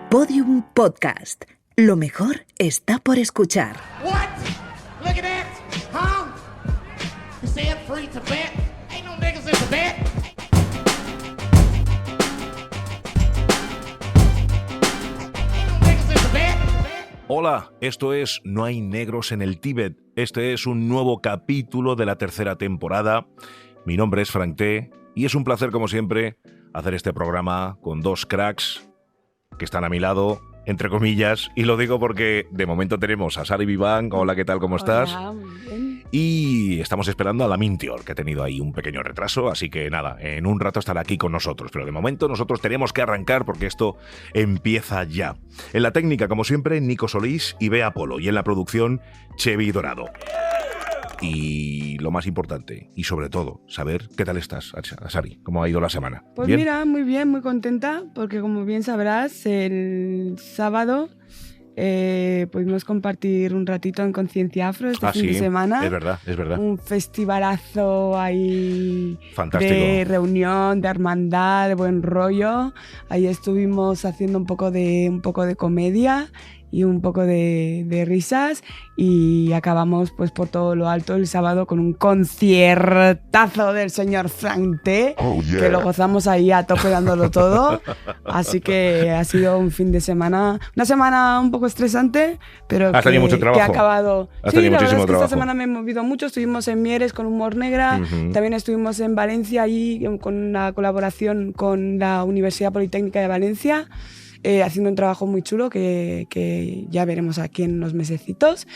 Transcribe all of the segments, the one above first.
Podium Podcast. Lo mejor está por escuchar. What? Look at that, huh? You said free to bet? Ain't no niggas in Tibet. Ain't no niggas in Tibet. Hola, esto es No hay negros en el Tíbet. Este es un nuevo capítulo de la tercera temporada. Mi nombre es Frank T. y es un placer, como siempre, hacer este programa con dos cracks que están a mi lado, entre comillas, y lo digo porque de momento tenemos a Sari Viván. Hola, ¿qué tal? ¿Cómo estás? Hola, muy bien. Y estamos esperando a Lamin Tior, que ha tenido ahí un pequeño retraso, así que nada, en un rato estará aquí con nosotros, pero de momento nosotros tenemos que arrancar porque esto empieza ya. En la técnica, como siempre, Nico Solís y Bea Polo, y en la producción, Chevy Dorado. Y lo más importante, y sobre todo, saber qué tal estás, Sari, cómo ha ido la semana. Pues ¿Bien? mira, muy bien, muy contenta, porque como bien sabrás, el sábado pudimos compartir un ratito en Conciencia Afro este fin de semana. Es verdad, es verdad. Un festivalazo ahí Fantástico. de reunión, de hermandad, de buen rollo. Ahí estuvimos haciendo un poco de comedia y un poco de risas, y acabamos pues por todo lo alto el sábado con un conciertazo del señor Frank T, que lo gozamos ahí a tope dándolo todo. Así que ha sido un fin de semana, una semana un poco estresante, pero Has tenido mucho trabajo. que ha acabado. Has Sí, tenido la verdad muchísimo es que trabajo. esta semana me he movido mucho. Estuvimos en Mieres con Humor Negra, también estuvimos en Valencia ahí con una colaboración con la Universidad Politécnica de Valencia, haciendo un trabajo muy chulo que ya veremos aquí en unos mesecitos.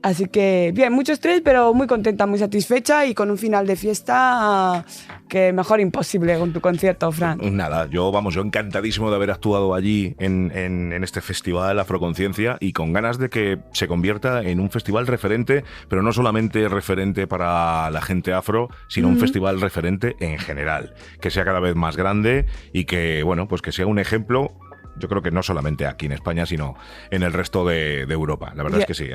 Así que bien, mucho estrés, pero muy contenta, muy satisfecha, y con un final de fiesta que mejor imposible con tu concierto, Fran. Nada, yo encantadísimo de haber actuado allí en este festival Afroconciencia, y con ganas de que se convierta en un festival referente, pero no solamente referente para la gente afro, sino un festival referente en general, que sea cada vez más grande y que, bueno, pues que sea un ejemplo. Yo creo que no solamente aquí en España, sino en el resto de Europa. La verdad es que sí,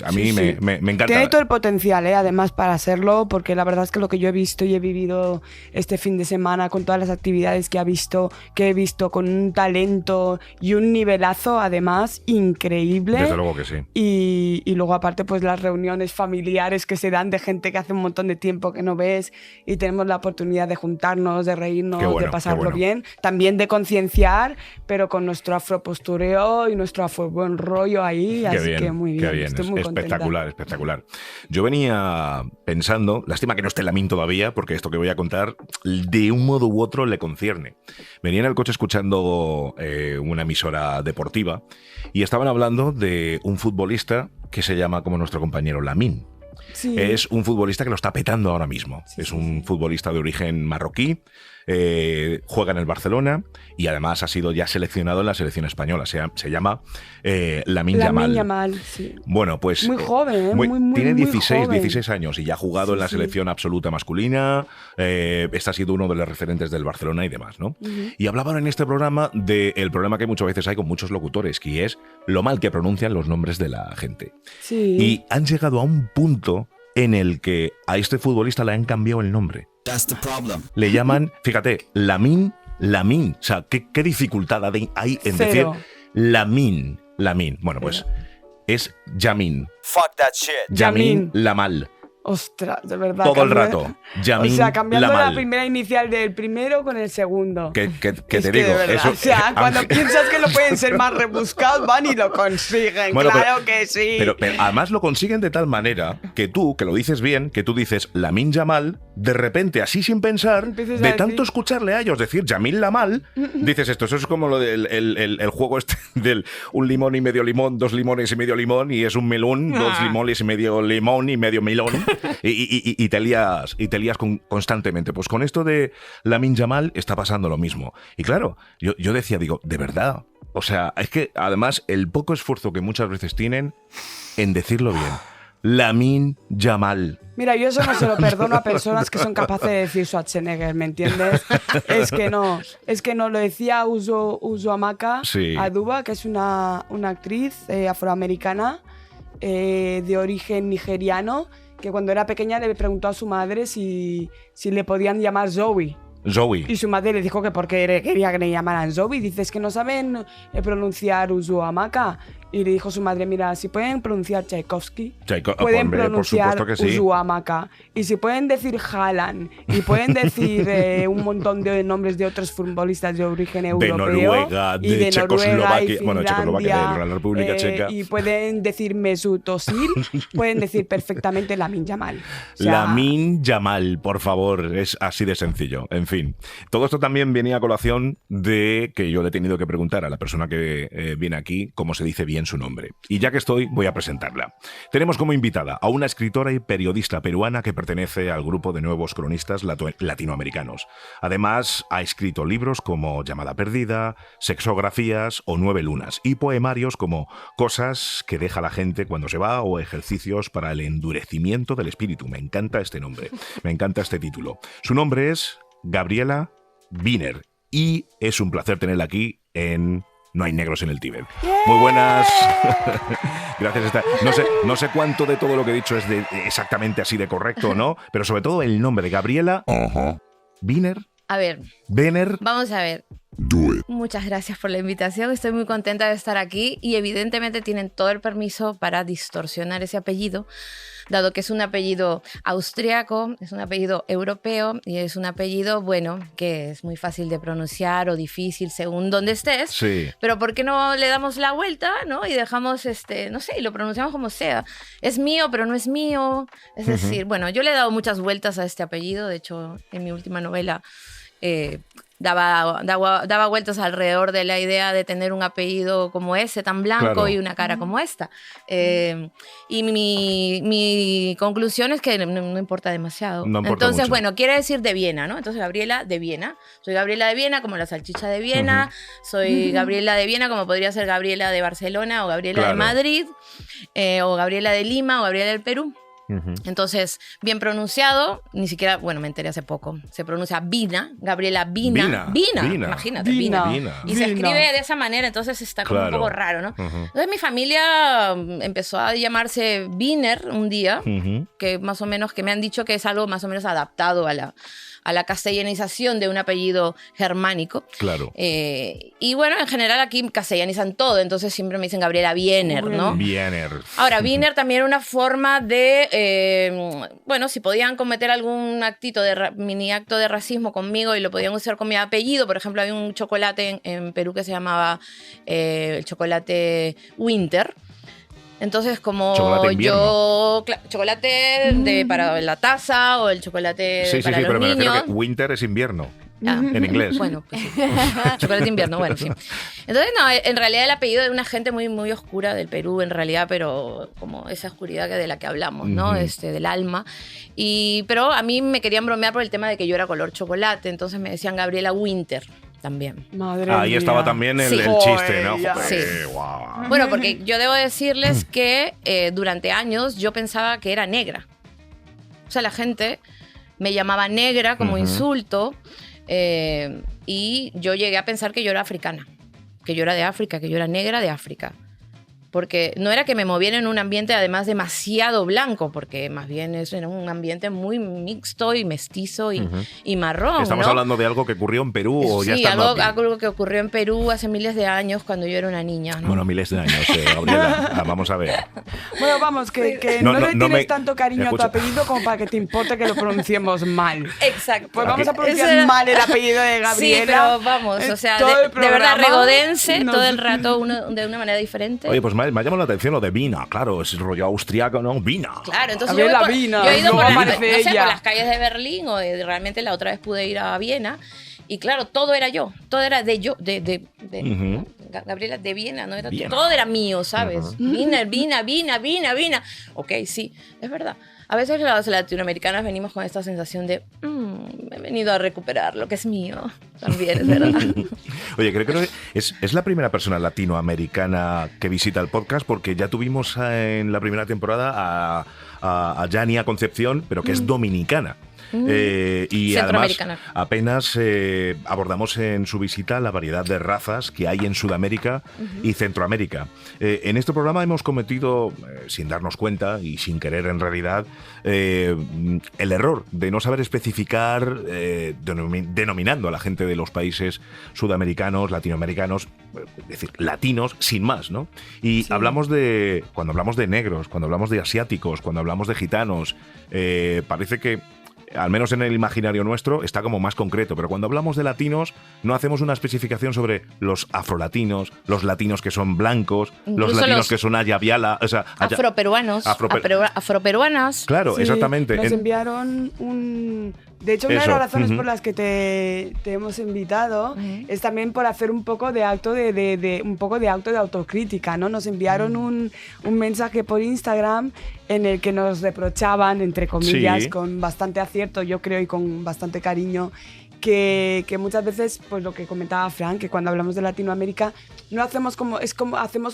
a mí Sí. me encanta. Tiene todo el potencial, además, para serlo, porque la verdad es que lo que yo he visto y he vivido este fin de semana, con todas las actividades que he visto con un talento y un nivelazo, además, increíble. Desde luego que sí. Y luego, aparte, pues las reuniones familiares que se dan de gente que hace un montón de tiempo que no ves, y tenemos la oportunidad de juntarnos, de reírnos, Qué bueno, de pasarlo qué bueno. bien, también de concienciar, pero con nuestro afropostureo y nuestro afro buen rollo ahí. Qué Así bien, que muy bien, qué bien. estoy muy contenta. Espectacular. Yo venía pensando, lástima que no esté Lamin todavía, porque esto que voy a contar de un modo u otro le concierne. Venía en el coche escuchando una emisora deportiva, y estaban hablando de un futbolista que se llama como nuestro compañero Lamin. Sí. Es un futbolista que lo está petando ahora mismo. Sí, es sí, un futbolista de origen marroquí, juega en el Barcelona y además ha sido ya seleccionado en la selección española. Se llama Lamine Yamal. Sí. Bueno, pues Muy joven, muy tiene muy 16, joven. 16 años y ya ha jugado en la selección absoluta masculina. Este ha sido uno de los referentes del Barcelona y demás, ¿no? Y hablaban en este programa del problema que muchas veces hay con muchos locutores, que es lo mal que pronuncian los nombres de la gente. Sí. Y han llegado a un punto en el que a este futbolista le han cambiado el nombre. That's the problem. Le llaman, fíjate, Lamin. O sea, ¿qué dificultad hay en Cero. decir Lamin? Bueno, pues es Yamin. Fuck that shit. Yamin Yamin. Lamal. Ostras, de verdad. Todo el cambió- rato. Yamin O sea, cambiando la Lamal. primera inicial del primero con el segundo. Que Es te que digo, de verdad, eso. o sea, cuando piensas que lo pueden ser más rebuscados, van y lo consiguen. Bueno, claro que sí. Pero además lo consiguen de tal manera que tú, que lo dices bien, que tú dices Lamin Yamal, de repente, así sin pensar, Empiezas a de decir- tanto escucharle a ellos decir Yamin Lamal, dices esto. Eso es como lo del el juego este del un limón y medio limón, 2 limones y medio limón, y es un melón, 2 limones y medio limón y medio melón, y te lías constantemente. Pues con esto de Lamine Yamal está pasando lo mismo. Y claro, yo decía, digo, de verdad. O sea, es que además el poco esfuerzo que muchas veces tienen en decirlo bien. Lamine Yamal. Mira, yo eso no se lo perdono a personas que son capaces de decir Schwarzenegger, ¿me entiendes? Es que no, lo decía Uzo Amaka Sí. Aduba, que es una actriz afroamericana de origen nigeriano, que cuando era pequeña le preguntó a su madre si le podían llamar Zoe. Zoe. Y su madre le dijo que porque quería que le llamaran Zoe. Dices que no saben pronunciar Usuamaka. Y le dijo su madre, mira, si pueden pronunciar Tchaikovsky, pueden hombre, pronunciar por supuesto que sí. Usuamaka. Y si pueden decir Haaland, y pueden decir un montón de nombres de otros futbolistas de origen europeo. Noruega, y de Checoslovaquia, Noruega, bueno, Checoslovaquia, de la República Checa. Y pueden decir Mesut Özil, pueden decir perfectamente Lamine Yamal. O sea, Lamine Yamal, por favor, es así de sencillo. En fin, todo esto también venía a colación de que yo le he tenido que preguntar a la persona que viene aquí cómo se dice bien su nombre. Y ya que estoy, voy a presentarla. Tenemos como invitada a una escritora y periodista peruana que pertenece al grupo de nuevos cronistas latinoamericanos. Además, ha escrito libros como Llamada Perdida, Sexografías o 9 Lunas, y poemarios como Cosas que deja la gente cuando se va o Ejercicios para el endurecimiento del espíritu. Me encanta este nombre, me encanta este título. Su nombre es Gabriela Wiener y es un placer tenerla aquí en No hay negros en el Tíbet. Muy buenas. Gracias. No sé cuánto de todo lo que he dicho es exactamente así de correcto o no, pero sobre todo el nombre de Gabriela Wiener. A ver, Wiener. vamos a ver. Muchas gracias por la invitación. Estoy muy contenta de estar aquí y evidentemente tienen todo el permiso para distorsionar ese apellido, dado que es un apellido austriaco, es un apellido europeo y es un apellido, bueno, que es muy fácil de pronunciar o difícil según donde estés. Sí. Pero ¿por qué no le damos la vuelta, ¿no? Y dejamos, no sé, y lo pronunciamos como sea. Es mío, pero no es mío. Es decir, bueno, yo le he dado muchas vueltas a este apellido. De hecho, en mi última novela daba vueltas alrededor de la idea de tener un apellido como ese, tan blanco, claro, y una cara como esta. Y mi conclusión es que no importa demasiado. No importa Entonces, mucho. bueno, quiere decir de Viena, ¿no? Entonces, Gabriela de Viena. Soy Gabriela de Viena, como la salchicha de Viena. Soy Gabriela de Viena, como podría ser Gabriela de Barcelona, o Gabriela Claro. de Madrid, o Gabriela de Lima, o Gabriela del Perú. Entonces, bien pronunciado, ni siquiera, bueno, me enteré hace poco, se pronuncia Vina, Gabriela Vina, imagínate, Vina. Y se Vina. escribe de esa manera, entonces está como Claro. un poco raro, ¿no? Entonces mi familia empezó a llamarse Wiener un día, que más o menos, que me han dicho que es algo más o menos adaptado a la castellanización de un apellido germánico. Claro. Y bueno, en general aquí castellanizan todo, entonces siempre me dicen Gabriela Wiener, ¿no? Wiener. Ahora, Wiener también era una forma de, bueno, si podían cometer algún actito mini acto de racismo conmigo y lo podían usar con mi apellido. Por ejemplo, había un chocolate en Perú que se llamaba el chocolate Winter. Entonces, como Chocolate invierno. chocolate para la taza o el chocolate Sí, para sí, los pero me refiero niños. que winter es invierno. Ah, En inglés. Bueno, pues sí. Chocolate invierno, bueno, sí. Entonces, no, en realidad el apellido de una gente muy, muy oscura del Perú, en realidad, pero como esa oscuridad de la que hablamos, ¿no? Del alma. Pero a mí me querían bromear por el tema de que yo era color chocolate, entonces me decían Gabriela Winter también. Madre Ahí mía. estaba también el, Sí. el chiste, ¿no? Joder, Joder, sí. guau. Bueno, porque yo debo decirles que durante años yo pensaba que era negra. O sea, la gente me llamaba negra como insulto. Y yo llegué a pensar que yo era africana, que yo era de África, que yo era negra de África. Porque no era que me moviera en un ambiente además demasiado blanco, porque más bien eso era un ambiente muy mixto y mestizo y marrón. ¿Estamos ¿no? hablando de algo que ocurrió en Perú o ya Sí, estando aquí? algo que ocurrió en Perú hace miles de años cuando yo era una niña, ¿no? Bueno, miles de años, Gabriela. Vamos a ver. Bueno, vamos, que No, no, no, le no tienes me- tanto cariño Escucha. a tu apellido como para que te importe que lo pronunciemos mal. Exacto. Pues vamos a Ese pronunciar era- mal el apellido de Gabriela. Sí, pero vamos, o sea, Todo el de verdad, programa regodense nos- todo el rato de una manera diferente. Oye, pues me ha llamado la atención lo de Vina, claro, es rollo austriaco, ¿no? Vina. Claro, entonces Gabriela yo, Vina, yo he ido luego por, aparece no sé, ella. por las calles de Berlín realmente la otra vez pude ir a Viena y claro, todo era yo, todo era de yo, de Gabriela de Viena, no era Viena. todo era mío, ¿sabes? Vina. Ok, sí, es verdad. A veces los latinoamericanos venimos con esta sensación de he venido a recuperar lo que es mío. También es verdad. Oye, creo que es la primera persona latinoamericana que visita el podcast porque ya tuvimos en la primera temporada a Yania Concepción, pero que es dominicana. Y además Centroamericana. apenas abordamos en su visita la variedad de razas que hay en Sudamérica y Centroamérica. En este programa hemos cometido, sin darnos cuenta y sin querer en realidad, el error de no saber especificar denominando a la gente de los países sudamericanos, latinoamericanos, es decir, latinos, sin más, ¿no? Y cuando hablamos de negros, cuando hablamos de asiáticos, cuando hablamos de gitanos, parece que, al menos en el imaginario nuestro, está como más concreto, pero cuando hablamos de latinos no hacemos una especificación sobre los afrolatinos, los latinos que son blancos, Incluso los latinos los que son ayaviala, o sea, afroperuanas. Claro, Sí, exactamente. Nos enviaron un... De hecho, una de Eso, las razones ujú. por las que te hemos invitado es también por hacer un poco de acto un poco de acto de autocrítica, ¿no? Nos enviaron un mensaje por Instagram en el que nos reprochaban, entre comillas, Sí. con bastante acierto, yo creo, y con bastante cariño, que muchas veces, pues lo que comentaba Fran, que cuando hablamos de Latinoamérica no hacemos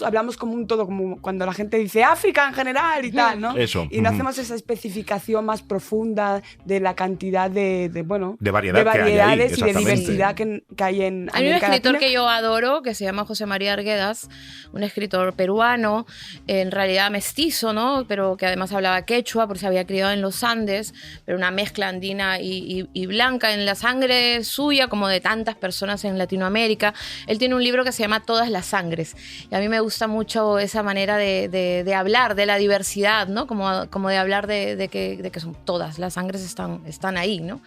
hablamos como un todo, como cuando la gente dice África en general y tal, ¿no? Eso, Y no ujú. hacemos esa especificación más profunda de la cantidad de variedad que hay ahí, variedades y de exactamente. diversidad que hay en Hay un América escritor Latina. que yo adoro, que se llama José María Arguedas, un escritor peruano, en realidad mestizo, ¿no? Pero que además hablaba quechua, porque se había criado en los Andes, pero una mezcla andina y blanca en la sangre suya, como de tantas personas en Latinoamérica. Él tiene un libro que se llama Todas las sangres, y a mí me gusta mucho esa manera de hablar de la diversidad, ¿no? Como de hablar de que son todas, las sangres están ahí, ¿no?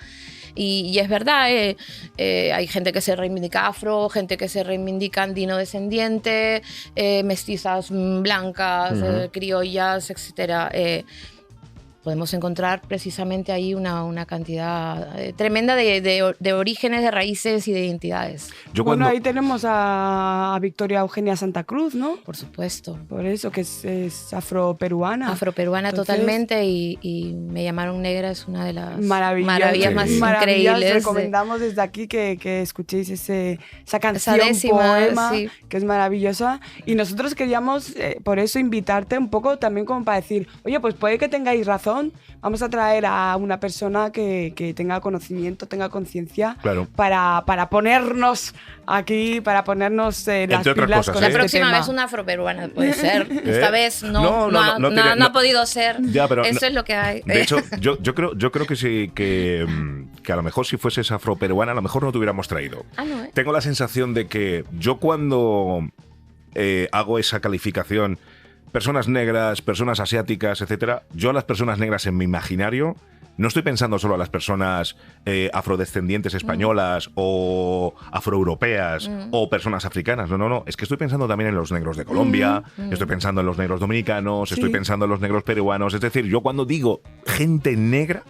Y es verdad, hay gente que se reivindica afro, gente que se reivindica andino descendiente, mestizas blancas, criollas, etcétera. Podemos encontrar precisamente ahí una cantidad tremenda de orígenes, de raíces y de identidades. Yo Bueno, cuando, ahí tenemos a Victoria Eugenia Santa Cruz, ¿no? Por supuesto. Por eso, que es afroperuana. Afroperuana Entonces, totalmente, y Me llamaron negra es una de las Maravillas, maravillas más maravillas. increíbles. Recomendamos desde aquí que escuchéis esa canción, décima, poema, sí. que es maravillosa. Y nosotros queríamos, por eso, invitarte un poco también como para decir, oye, pues puede que tengáis razón, vamos a traer a una persona que tenga conocimiento, tenga conciencia, Claro. para ponernos aquí, para ponernos las Entre otras pilas cosas, con La ¿eh? este próxima tema. vez una afroperuana puede ser. Esta vez No, no ha podido ser. Ya, pero Eso no- es lo que hay. De hecho, yo creo que sí, que a lo mejor si fueses afroperuana, a lo mejor no te hubiéramos traído. No, ¿eh? Tengo la sensación de que yo cuando hago esa calificación, personas negras, personas asiáticas, etcétera, yo a las personas negras en mi imaginario no estoy pensando solo a las personas afrodescendientes españolas o afroeuropeas o personas africanas. No. Es que estoy pensando también en los negros de Colombia, estoy pensando en los negros dominicanos, estoy pensando en los negros peruanos. Es decir, yo cuando digo gente negra,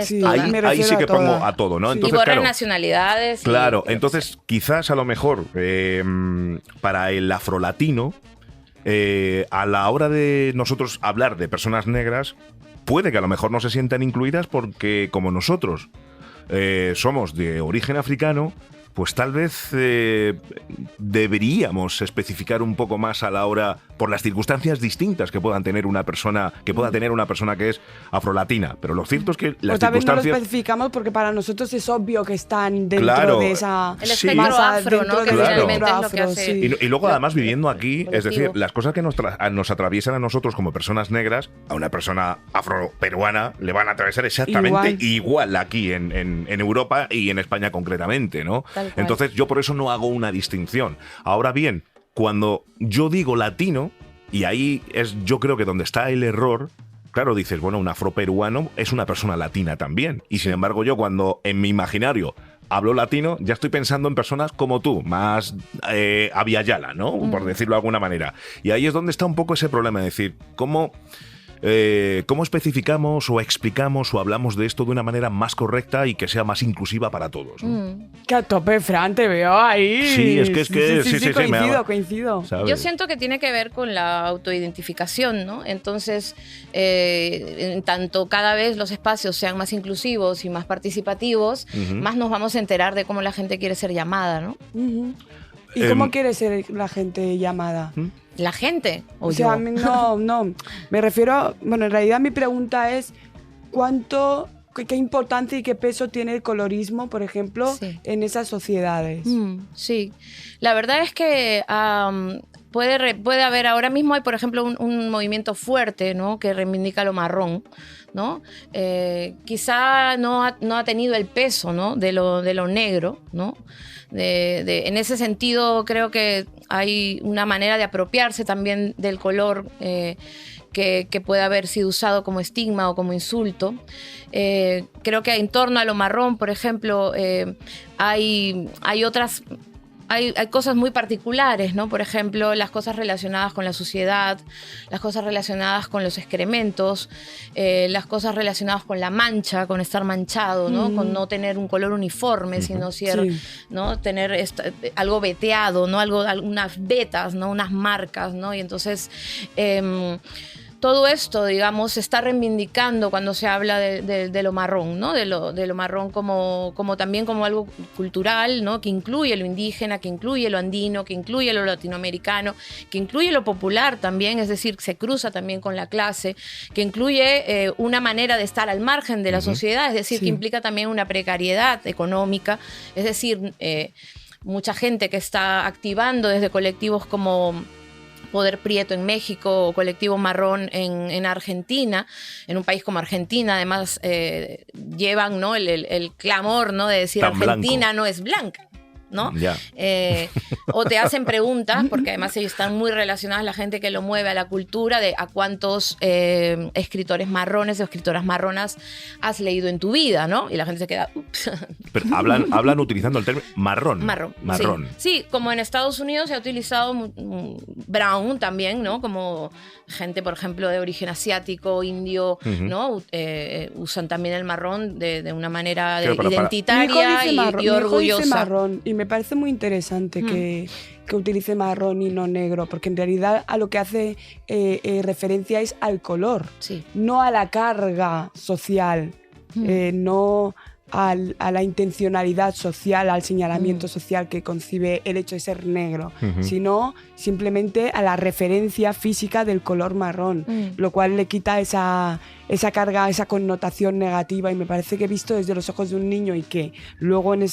Sí, Toda. me ahí refiero sí que a toda. pongo a todo, ¿no? Sí. Y Entonces, borrar claro, nacionalidades. claro, entonces quizás a lo mejor para el afrolatino, a la hora de nosotros hablar de personas negras, puede que a lo mejor no se sientan incluidas porque como nosotros somos de origen africano, pues tal vez deberíamos especificar un poco más a la hora, por las circunstancias distintas que puedan tener una persona, que pueda tener una persona que es afrolatina. Pero lo cierto es que las Pues también no lo circunstancias... especificamos porque para nosotros es obvio que están dentro Claro, de esa... El sí. espectro masa, afro, dentro ¿no? Que del Claro. finalmente es lo que espectro hace. afro, sí. Y luego, además, viviendo aquí, es decir, colectivo. las cosas que nos atraviesan a nosotros como personas negras, a una persona afroperuana le van a atravesar exactamente igual aquí en Europa y en España concretamente, ¿no? Tal cual. Entonces, yo por eso no hago una distinción. Ahora bien, cuando yo digo latino, y ahí es yo creo que donde está el error, claro, dices, bueno, un afroperuano es una persona latina también. Y sin embargo, yo cuando en mi imaginario hablo latino, ya estoy pensando en personas como tú, más aviala, ¿no? Por decirlo de alguna manera. Y ahí es donde está un poco ese problema, es decir, ¿cómo especificamos o explicamos o hablamos de esto de una manera más correcta y que sea más inclusiva para todos, ¿no? Que a tope, Fran, te veo ahí. Sí, es que sí, coincido. ¿Sabes? Yo siento que tiene que ver con la autoidentificación, ¿no? Entonces, en tanto cada vez los espacios sean más inclusivos y más participativos, más nos vamos a enterar de cómo la gente quiere ser llamada, ¿no? Ujú. ¿Y cómo quiere ser la gente llamada? La gente, O sea, yo. a mí no, me refiero, bueno, en realidad mi pregunta es ¿cuánto qué importancia y qué peso tiene el colorismo, por ejemplo, Sí. en esas sociedades. Sí, la verdad es que puede haber, ahora mismo hay, por ejemplo, un movimiento fuerte, ¿no? Que reivindica lo marrón, ¿no? Quizá no ha tenido el peso, ¿no? de lo negro, ¿no? En ese sentido, creo que hay una manera de apropiarse también del color que puede haber sido usado como estigma o como insulto. Creo que en torno a lo marrón, por ejemplo, hay otras... Hay cosas muy particulares, ¿no? Por ejemplo, las cosas relacionadas con la suciedad, las cosas relacionadas con los excrementos, las cosas relacionadas con la mancha, con estar manchado, ¿no? Con no tener un color uniforme, sino ser, Sí. ¿no? Tener algo veteado, ¿no? Unas vetas, ¿no? Unas marcas, ¿no? Y entonces... todo esto, digamos, se está reivindicando cuando se habla de lo marrón, ¿no? De lo marrón como también como algo cultural, ¿no? Que incluye lo indígena, que incluye lo andino, que incluye lo latinoamericano, que incluye lo popular también, es decir, se cruza también con la clase, que incluye una manera de estar al margen de la sociedad, es decir, Sí. que implica también una precariedad económica, es decir, mucha gente que está activando desde colectivos como Poder Prieto en México o Colectivo Marrón en Argentina, en un país como Argentina, además llevan, ¿no? el clamor, ¿no? De decir Tan Argentina blanco. no es blanca, ¿no? Ya. O te hacen preguntas, porque además ellos están muy relacionados, la gente que lo mueve a la cultura, de a cuántos escritores marrones o escritoras marronas has leído en tu vida, ¿no? Y la gente se queda... "Ups". Pero hablan utilizando el término marrón. Marrón. Marrón. Sí, como en Estados Unidos se ha utilizado brown también, ¿no? Como gente, por ejemplo, de origen asiático, indio, ¿no? Usan también el marrón de una manera Claro, pero identitaria y Mi hijo dice orgullosa. marrón, y me parece muy interesante que utilice marrón y no negro, porque en realidad a lo que hace referencia es al color, Sí. no a la carga social, no a la intencionalidad social, al señalamiento social que concibe el hecho de ser negro, sino simplemente a la referencia física del color marrón, lo cual le quita esa carga, esa connotación negativa, y me parece que visto desde los ojos de un niño y que luego en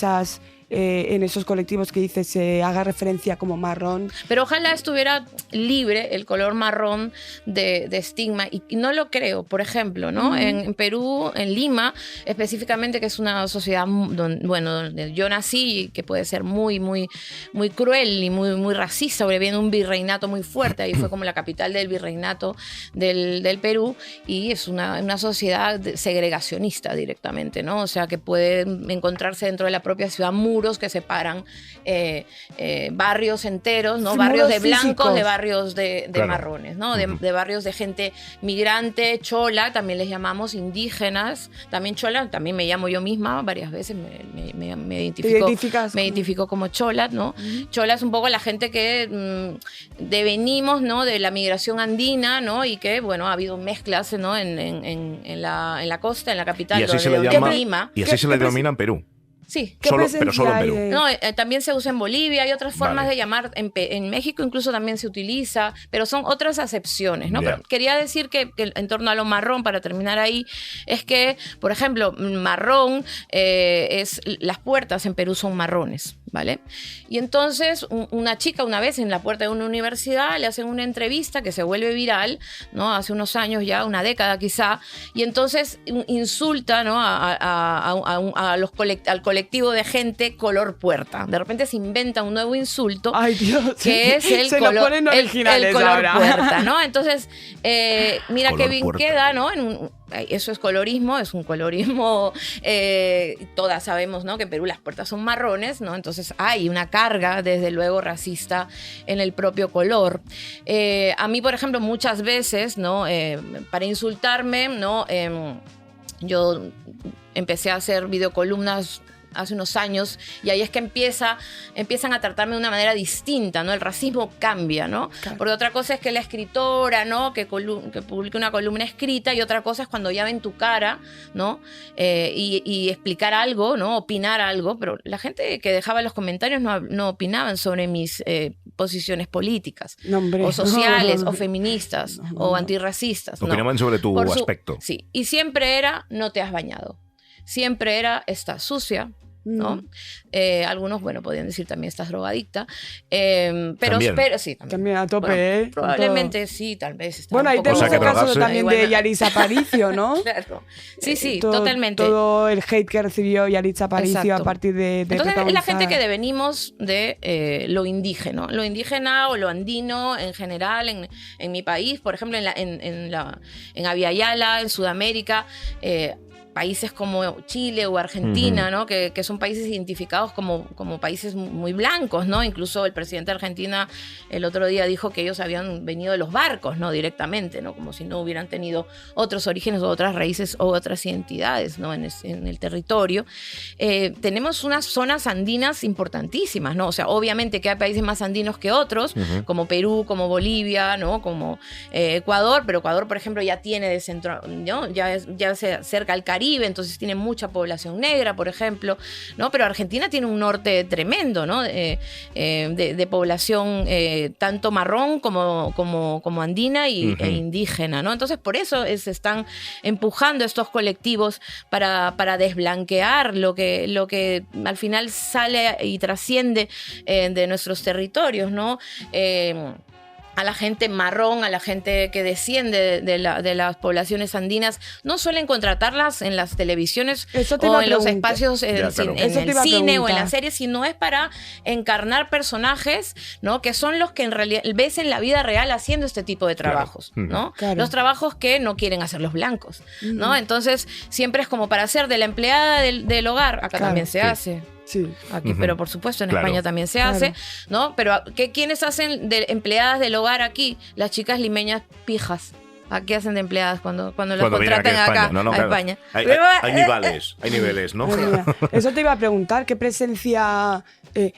esos colectivos que dices se haga referencia como marrón. Pero ojalá estuviera libre el color marrón de estigma, y no lo creo. Por ejemplo, ¿no? En Perú, en Lima, específicamente, que es una sociedad donde yo nací, y que puede ser muy, muy, muy cruel y muy, muy racista, porque viene un virreinato muy fuerte, ahí fue como la capital del virreinato del Perú, y es una sociedad segregacionista directamente, ¿no? O sea, que puede encontrarse dentro de la propia ciudad muros que separan barrios enteros, ¿no? Sí, Barrios de muros blancos físicos. de barrios de Claro. marrones, ¿no? De barrios de gente migrante, chola, también les llamamos indígenas, también chola, también me llamo yo misma varias veces, me identifico como chola, ¿no? Chola es un poco la gente que devenimos, ¿no? De la migración andina, ¿no? Y que, bueno, ha habido mezclas, ¿no? En la costa, en la capital, Y así se le de llama. Lima. Y así se le denomina en Perú. Sí. ¿Qué Pero solo en presencia hay Perú. de- No, también se usa en Bolivia, hay otras formas Vale. de llamar, en México incluso también se utiliza, pero son otras acepciones, ¿no? Ya. Pero quería decir que en torno a lo marrón, para terminar ahí, es que, por ejemplo, marrón las puertas en Perú son marrones, ¿vale? Y entonces una chica una vez en la puerta de una universidad le hacen una entrevista que se vuelve viral, ¿no? Hace unos años ya, una década quizá, y entonces insulta, ¿no? Al colectivo de gente color puerta. De repente se inventa un nuevo insulto. Ay, Dios. Que es el Se color, lo ponen originales el color ahora. puerta, ¿no? Entonces, mira Color qué bien puerta. queda, ¿no? Eso es colorismo, es un colorismo, todas sabemos, ¿no? Que en Perú las puertas son marrones, ¿no? Entonces hay una carga, desde luego, racista en el propio color. A mí, por ejemplo, muchas veces, ¿no? Para insultarme, ¿no? Yo empecé a hacer videocolumnas hace unos años, y ahí es que empiezan a tratarme de una manera distinta, ¿no? El racismo cambia, ¿no? Claro. Porque otra cosa es que la escritora, ¿no? Que publique una columna escrita, y otra cosa es cuando ya ven tu cara, ¿no? Y explicar algo, ¿no? Opinar algo, pero la gente que dejaba los comentarios no opinaban sobre mis posiciones políticas, No, hombre. o sociales, o feministas, No, no, o no. antirracistas. ¿no? Opinaban sobre tu Por aspecto. Sí, y siempre era, no te has bañado. siempre era estás sucia, ¿no? Algunos, bueno, podrían decir también estás drogadicta, pero sí, También a tope, bueno, probablemente sí, tal vez. Bueno, ahí tenemos el caso también de Yalitza Aparicio, ¿no? Claro. Sí, totalmente. Todo el hate que recibió Yalitza Aparicio Exacto. a partir de Entonces, es la gente que devenimos de lo indígena o lo andino en general en mi país, por ejemplo, en Abya-Yala, en Sudamérica, países como Chile o Argentina, ¿no? Que son países identificados como países muy blancos, ¿no? Incluso el presidente de Argentina el otro día dijo que ellos habían venido de los barcos, ¿no? Directamente, ¿no? Como si no hubieran tenido otros orígenes o otras raíces o otras identidades, ¿no? En el territorio. Tenemos unas zonas andinas importantísimas, ¿no? O sea, obviamente que hay países más andinos que otros, como Perú, como Bolivia, ¿no? Como Ecuador, pero Ecuador, por ejemplo, ya tiene de centro, ¿no? Ya se acerca al Caribe, entonces tiene mucha población negra, por ejemplo, ¿no? Pero Argentina tiene un norte tremendo, ¿no? De población tanto marrón como andina e indígena, ¿no? Entonces por eso se están empujando estos colectivos para desblanquear lo que al final sale y trasciende de nuestros territorios, ¿no? A la gente marrón, a la gente que desciende de las poblaciones andinas, no suelen contratarlas en las televisiones o en los espacios en el cine o en las series, sino es para encarnar personajes, ¿no? Que son los que en realidad ves en la vida real haciendo este tipo de trabajos, ¿no? Claro. Los trabajos que no quieren hacer los blancos, ¿no? Entonces siempre es como para hacer de la empleada del hogar, acá también se hace. Sí. Aquí, pero por supuesto en España también se hace, ¿no? Pero ¿quiénes hacen de empleadas del hogar aquí? Las chicas limeñas pijas. ¿A qué hacen de empleadas cuando las contratan acá a España? Hay niveles, ¿no? Eso te iba a preguntar, ¿qué presencia?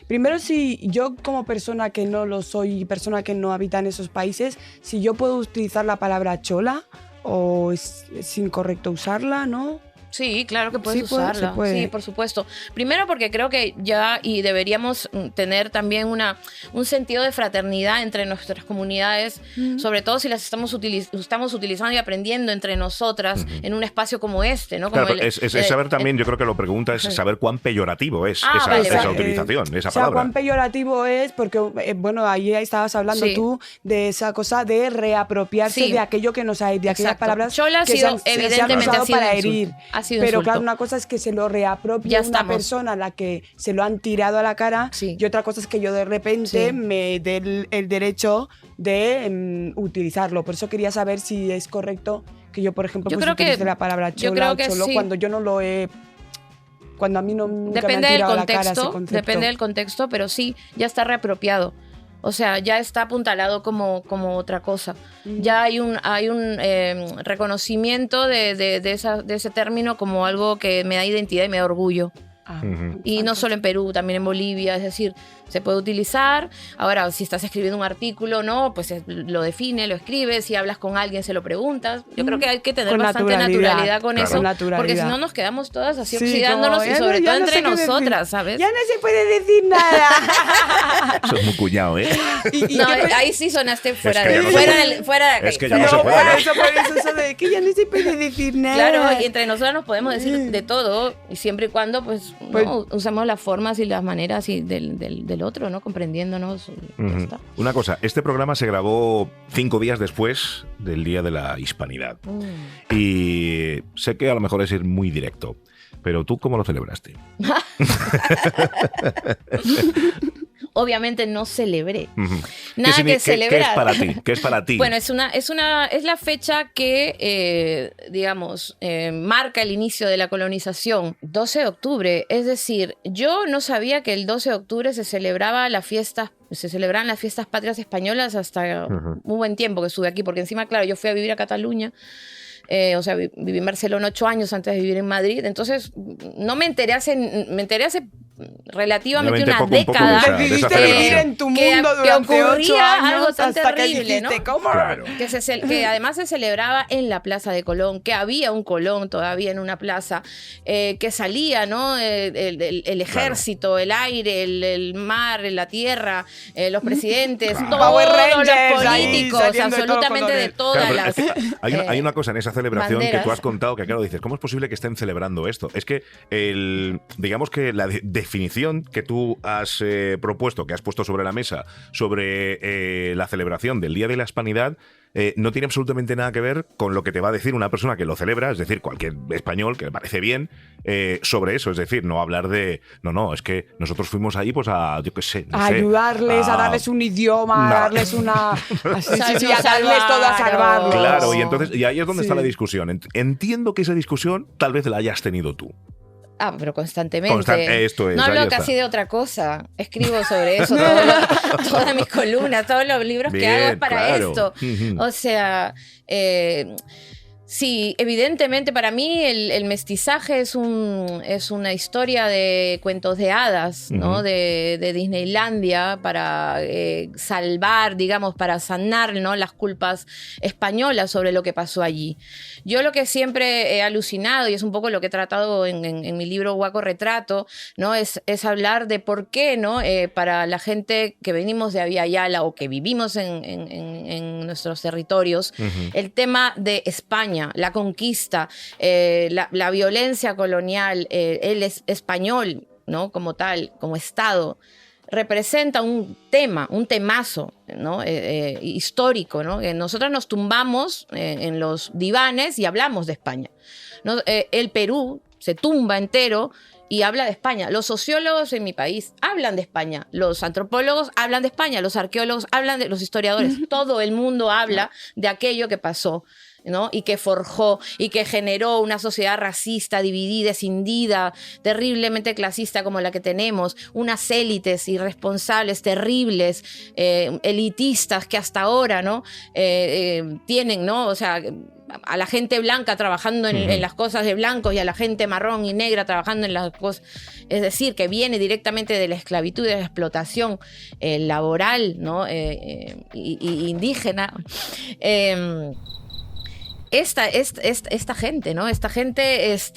Primero, si yo como persona que no lo soy, persona que no habita en esos países, si yo puedo utilizar la palabra chola o es incorrecto usarla, ¿no? Sí, claro que puedes usarla. Sí, por supuesto. Primero porque creo que y deberíamos tener también un sentido de fraternidad entre nuestras comunidades, sobre todo si las estamos utilizando y aprendiendo entre nosotras en un espacio como este, ¿no? Como claro, es saber también, yo creo que lo pregunta es saber cuán peyorativo es esa utilización, esa palabra. Cuán peyorativo es, porque, bueno, ahí estabas hablando tú de esa cosa de reapropiarse de aquello que nos hay, de aquellas palabras Chola que evidentemente se han usado para herir. Pero claro, una cosa es que se lo reapropie una persona a la que se lo han tirado a la cara y otra cosa es que yo de repente me dé el derecho de utilizarlo. Por eso quería saber si es correcto que yo, por ejemplo, utilice la palabra chola o cholo cuando yo no lo he... Cuando a mí nunca me han tirado a la cara ese concepto. Depende del contexto, pero sí, ya está reapropiado. O sea, ya está apuntalado como otra cosa. Ya hay un reconocimiento de ese término como algo que me da identidad y me da orgullo. Y no solo en Perú, también en Bolivia, es decir, se puede utilizar. Ahora, si estás escribiendo un artículo, ¿no? Pues lo define, lo escribes, si hablas con alguien se lo preguntas. Yo creo que hay que tener bastante naturalidad con eso, porque si no nos quedamos todas así oxidándonos y sobre todo entre nosotras, ¿sabes? Ya no se puede decir nada. Eso es muy cuñado, ¿eh? No, ahí sí sonaste fuera de aquí. Es que ya no se puede. Por eso de que ya no se puede decir nada. Claro, y entre nosotras nos podemos decir de todo, y siempre y cuando pues ¿no? usemos las formas y las maneras y del otro, ¿no? Comprendiéndonos. Está. Una cosa, este programa se grabó 5 días después del Día de la Hispanidad. Y sé que a lo mejor es ir muy directo, pero ¿tú cómo lo celebraste? Obviamente no celebré. Nada que celebrar. ¿Qué es para ti? Bueno, es la fecha que, digamos, marca el inicio de la colonización. 12 de octubre. Es decir, yo no sabía que el 12 de octubre se celebraban las fiestas patrias españolas hasta un buen tiempo que estuve aquí, porque encima, claro, yo fui a vivir a Cataluña. O sea, viví en Barcelona 8 años antes de vivir en Madrid. Entonces, no me enteré hace relativamente una un poco década. de esa Decidiste celebración. vivir en tu que mundo durante ocurría 8 años algo tan hasta que terrible, dijiste, ¿no? ¿cómo? Claro. Que además se celebraba en la Plaza de Colón, que había un Colón todavía en una plaza, que salía, ¿no? El ejército, el aire, el mar, la tierra, los presidentes, Claro. todos Power los Rangers ahí políticos, saliendo de todos absolutamente de colores. todas Claro, pero las... es que hay una cosa en esa celebración banderas. que tú has contado que, claro, dices, ¿cómo es posible que estén celebrando esto? Es que, digamos que la definición que tú has propuesto, que has puesto sobre la mesa, sobre la celebración del Día de la Hispanidad, no tiene absolutamente nada que ver con lo que te va a decir una persona que lo celebra, es decir, cualquier español que le parece bien, sobre eso. Es decir, no hablar de, no, es que nosotros fuimos ahí pues a, yo qué sé, no A sé, ayudarles, a darles un idioma, No. a darles una... Así, sí, Nos a darles todo, a salvaron. salvarlos. Claro, y ahí es donde Sí. está la discusión. Entiendo que esa discusión tal vez la hayas tenido tú. Pero constantemente. Esto es, no ahí hablo está. casi de otra cosa. Escribo sobre eso, todas mis columnas, todos los libros que hago es para claro. esto. Ujú. O sea, sí, evidentemente para mí el mestizaje es una historia de cuentos de hadas, ¿no? Ujú. De Disneylandia para salvar, digamos, para sanar, ¿no? Las culpas españolas sobre lo que pasó allí. Yo lo que siempre he alucinado, y es un poco lo que he tratado en mi libro Guaco Retrato, ¿no? Es hablar de por qué, ¿no? Para la gente que venimos de Via Yala o que vivimos en nuestros territorios, el tema de España, la conquista, la violencia colonial, el español, ¿no? Como tal, como Estado, representa un tema, un temazo, ¿no? Histórico, ¿no? Nosotros nos tumbamos en los divanes y hablamos de España, ¿no? El Perú se tumba entero y habla de España. Los sociólogos en mi país hablan de España, los antropólogos hablan de España, los arqueólogos hablan de los historiadores, todo el mundo habla de aquello que pasó, ¿no? Y que forjó y que generó una sociedad racista, dividida, escindida, terriblemente clasista como la que tenemos, unas élites irresponsables, terribles, elitistas que hasta ahora, ¿no? Tienen, ¿no? O sea, a la gente blanca trabajando en las cosas de blancos y a la gente marrón y negra trabajando en las cosas, es decir, que viene directamente de la esclavitud y de la explotación laboral, ¿no? Indígena. Esta gente, ¿no? Esta gente es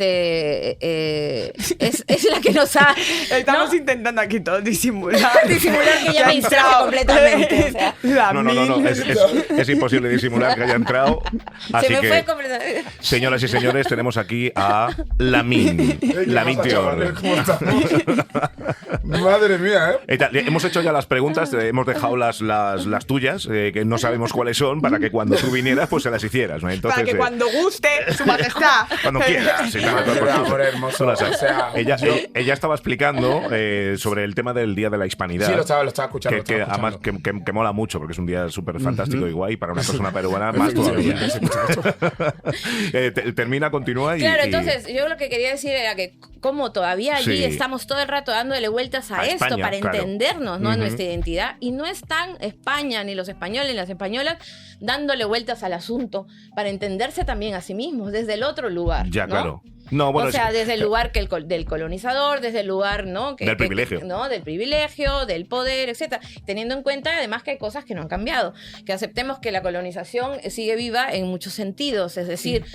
la que nos ha... Estamos ¿no? intentando aquí todos disimular. Disimular que ya me distraje completamente. O sea, No, es imposible disimular que haya entrado. Así se me que, fue completamente. señoras y señores, tenemos aquí a Lamin. Lamin Teor. ¿Cómo estamos? Madre mía, ¿eh? Hemos hecho ya las preguntas, hemos dejado las tuyas, que no sabemos cuáles son, para que cuando tú vinieras, pues se las hicieras, ¿no? Entonces, Para que cuando guste, su majestad. cuando quieras. Sí, claro, Madre pues, de tú- amor hermoso. tú las sabes. O sea, ella estaba explicando sobre el tema del Día de la Hispanidad. Sí, lo estaba escuchando. Que además que mola mucho, porque es un día súper fantástico y guay para una persona peruana más todavía. Continúa y... Claro, y- entonces yo lo que quería decir era que como todavía allí Sí. estamos todo el rato dándole vueltas a esto España, para claro. entendernos, ¿no? A Ujú. nuestra identidad. Y no están España, ni los españoles, ni las españolas dándole vueltas al asunto para entenderse también a sí mismos desde el otro lugar. Ya, ¿no? claro. No, bueno, o sea, es- desde el lugar del colonizador, desde el lugar, ¿no? Del privilegio. ¿no? Del privilegio, del poder, etcétera. Teniendo en cuenta, además, que hay cosas que no han cambiado. Que aceptemos que la colonización sigue viva en muchos sentidos. Es decir,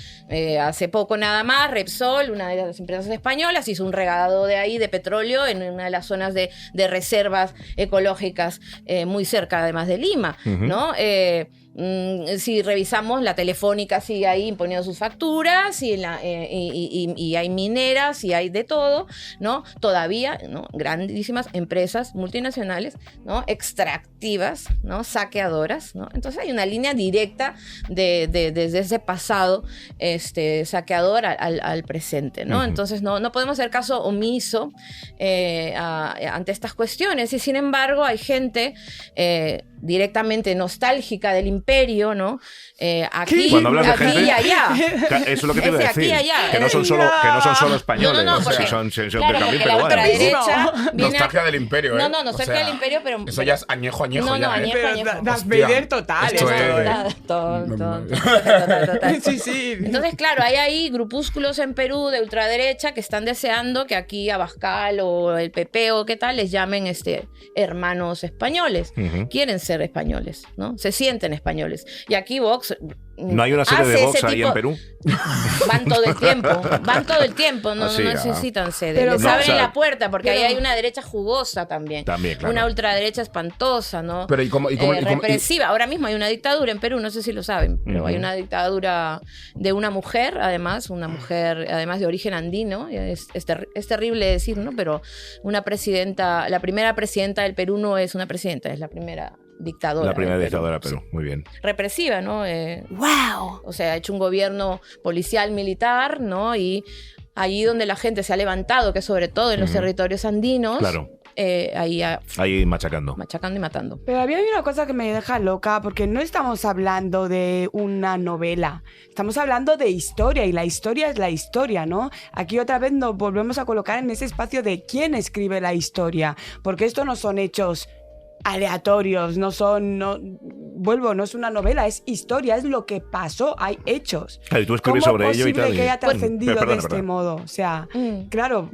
hace poco nada más, Repsol, una de las empresas españolas, hizo un regadado de ahí de petróleo en una de las zonas de reservas ecológicas muy cerca, además de Lima, ¿no? Si revisamos, la Telefónica sigue ahí imponiendo sus facturas y hay mineras y hay de todo, ¿no? Todavía, ¿no? Grandísimas empresas multinacionales, ¿no? Extractivas, ¿no? Saqueadoras, ¿no? Entonces hay una línea directa desde ese pasado saqueador al presente, ¿no? Entonces no podemos hacer caso omiso ante estas cuestiones y sin embargo hay gente directamente nostálgica del imperio, ¿no? Aquí, Cuando hablas de aquí gente- y allá. Eso es lo que te iba a Ese aquí decir. y allá. Que no son solo españoles, No, porque- son claro, también porque la peruanos. ultraderecha viene Nostalgia del imperio, ¿eh? No, nostalgia del imperio, pero... Eso ya es añejo No, ya, ¿eh? añejo. Pero Darth Hostia. Vader total. Esto esto, es- ¿eh? Total. Sí, sí. Entonces, claro, hay ahí grupúsculos en Perú de ultraderecha que están deseando que aquí Abascal o el PP o qué tal les llamen hermanos españoles. Quieren ser españoles, ¿no? Se sienten españoles. Y aquí Vox... ¿No hay una serie de Vox ahí en Perú? Van todo el tiempo, no necesitan sede. Pero Les no, abren o sea, la puerta, porque ahí hay una derecha jugosa también. Claro. Una ultraderecha espantosa, ¿no? Pero ¿y cómo- represiva. Ahora mismo hay una dictadura en Perú, no sé si lo saben, pero hay una dictadura de una mujer, además de origen andino. Es terrible decir, ¿no? Pero la primera presidenta del Perú no es una presidenta, es la primera dictadora. La primera del dictadora Perú. de Perú, muy bien. Represiva, ¿no? ¡Wow! O sea, ha hecho un gobierno policial militar, ¿no? Y allí donde la gente se ha levantado, que sobre todo en los territorios andinos, Claro. ahí machacando. machacando y matando. Pero había una cosa que me deja loca, porque no estamos hablando de una novela, estamos hablando de historia, y la historia es la historia, ¿no? Aquí otra vez nos volvemos a colocar en ese espacio de quién escribe la historia, porque esto no son hechos aleatorios, no es una novela, es historia, es lo que pasó, hay hechos. Claro, y tú escribes sobre ello y tal. ¿Cómo es posible que haya trascendido Perdona, de este modo? O sea, claro,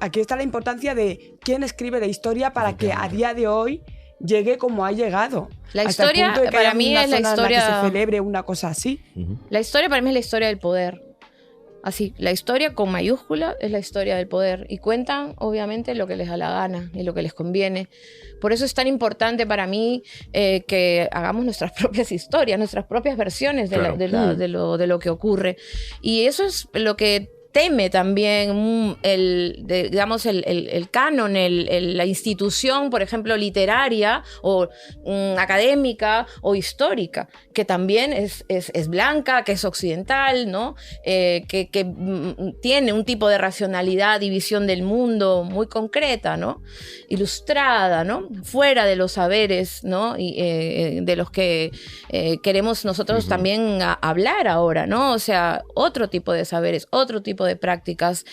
aquí está la importancia de quién escribe la historia para que a día de hoy llegue como ha llegado. La Hasta el historia, punto de que para haya mí, una es la zona en que historia... se celebre una cosa así. La historia para mí es la historia del poder. Así, la historia con mayúscula es la historia del poder. Y cuentan, obviamente, lo que les da la gana y lo que les conviene. Por eso es tan importante para mí que hagamos nuestras propias historias, nuestras propias versiones de lo que ocurre. Y eso es lo que teme también el canon, la institución, por ejemplo, literaria o académica o histórica, que también es blanca, que es occidental, ¿no? Que tiene un tipo de racionalidad y visión del mundo muy concreta, ¿no? Ilustrada, ¿no? Fuera de los saberes, ¿no? Y, de los que queremos nosotros también hablar ahora, ¿no? O sea, otro tipo de saberes, otro tipo de prácticas.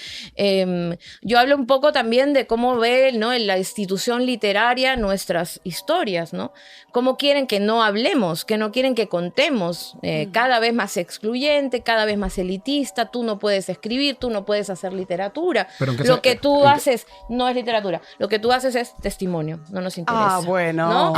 Yo hablo un poco también de cómo ve, ¿no?, en la institución literaria nuestras historias, ¿no? Cómo quieren que no hablemos, que no quieren que contemos, cada vez más excluyente, cada vez más elitista. Tú no puedes escribir, tú no puedes hacer literatura. Lo que tú haces no es literatura, lo que tú haces es testimonio, no nos interesa. Ah, bueno. ¿no?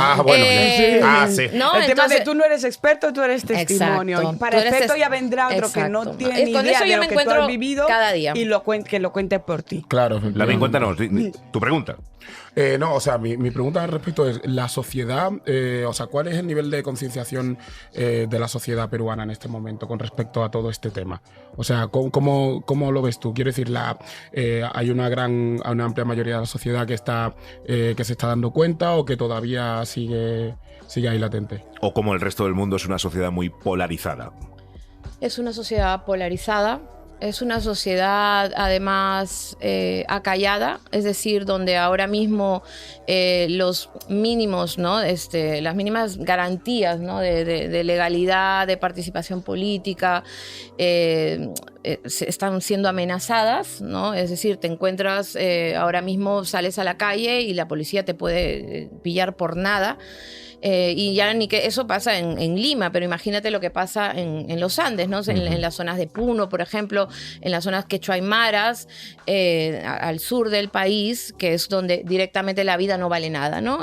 Sí. ¿no? El tema Entonces, de tú no eres experto, tú eres testimonio. Exacto. Y para Tú eres experto ya vendrá otro que no Exacto. tiene ni Con idea eso de yo lo me que tú encuentro has vivido cada día. y que lo cuente por ti. Claro. Lavín, cuéntanos tu pregunta. No, o sea, mi pregunta al respecto es, la sociedad, o sea, ¿cuál es el nivel de concienciación de la sociedad peruana en este momento con respecto a todo este tema? O sea, ¿cómo lo ves tú? Quiero decir, ¿hay una amplia mayoría de la sociedad que se está dando cuenta o que todavía sigue ahí latente? O como el resto del mundo es una sociedad muy polarizada. es una sociedad polarizada. Es una sociedad, además, acallada, es decir, donde ahora mismo los mínimos, ¿no? Las mínimas garantías, ¿no?, de legalidad, de participación política, están siendo amenazadas, ¿no? Es decir, te encuentras, ahora mismo sales a la calle y la policía te puede pillar por nada. Y ya ni que eso pasa en Lima, pero imagínate lo que pasa en los Andes, ¿no? En las zonas de Puno, por ejemplo, en las zonas quechua-aymaras, al sur del país, que es donde directamente la vida no vale nada, ¿no?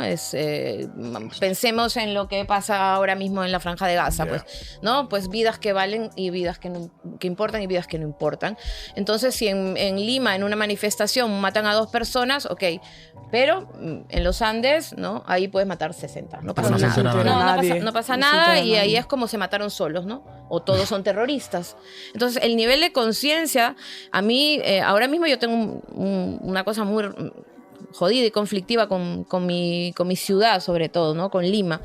Pensemos en lo que pasa ahora mismo en la Franja de Gaza, pues, ¿no? Pues vidas que valen y vidas que importan y vidas que no importan. Entonces, si en Lima, en una manifestación, matan a 2 personas, ok, pero en los Andes, ¿no? Ahí puedes matar 60, no pasa nada. No pasa nada y ahí es como se mataron solos, ¿no? O todos son terroristas. Entonces, el nivel de conciencia, a mí, ahora mismo yo tengo una cosa muy jodida y conflictiva con mi ciudad, sobre todo, ¿no? Con Lima.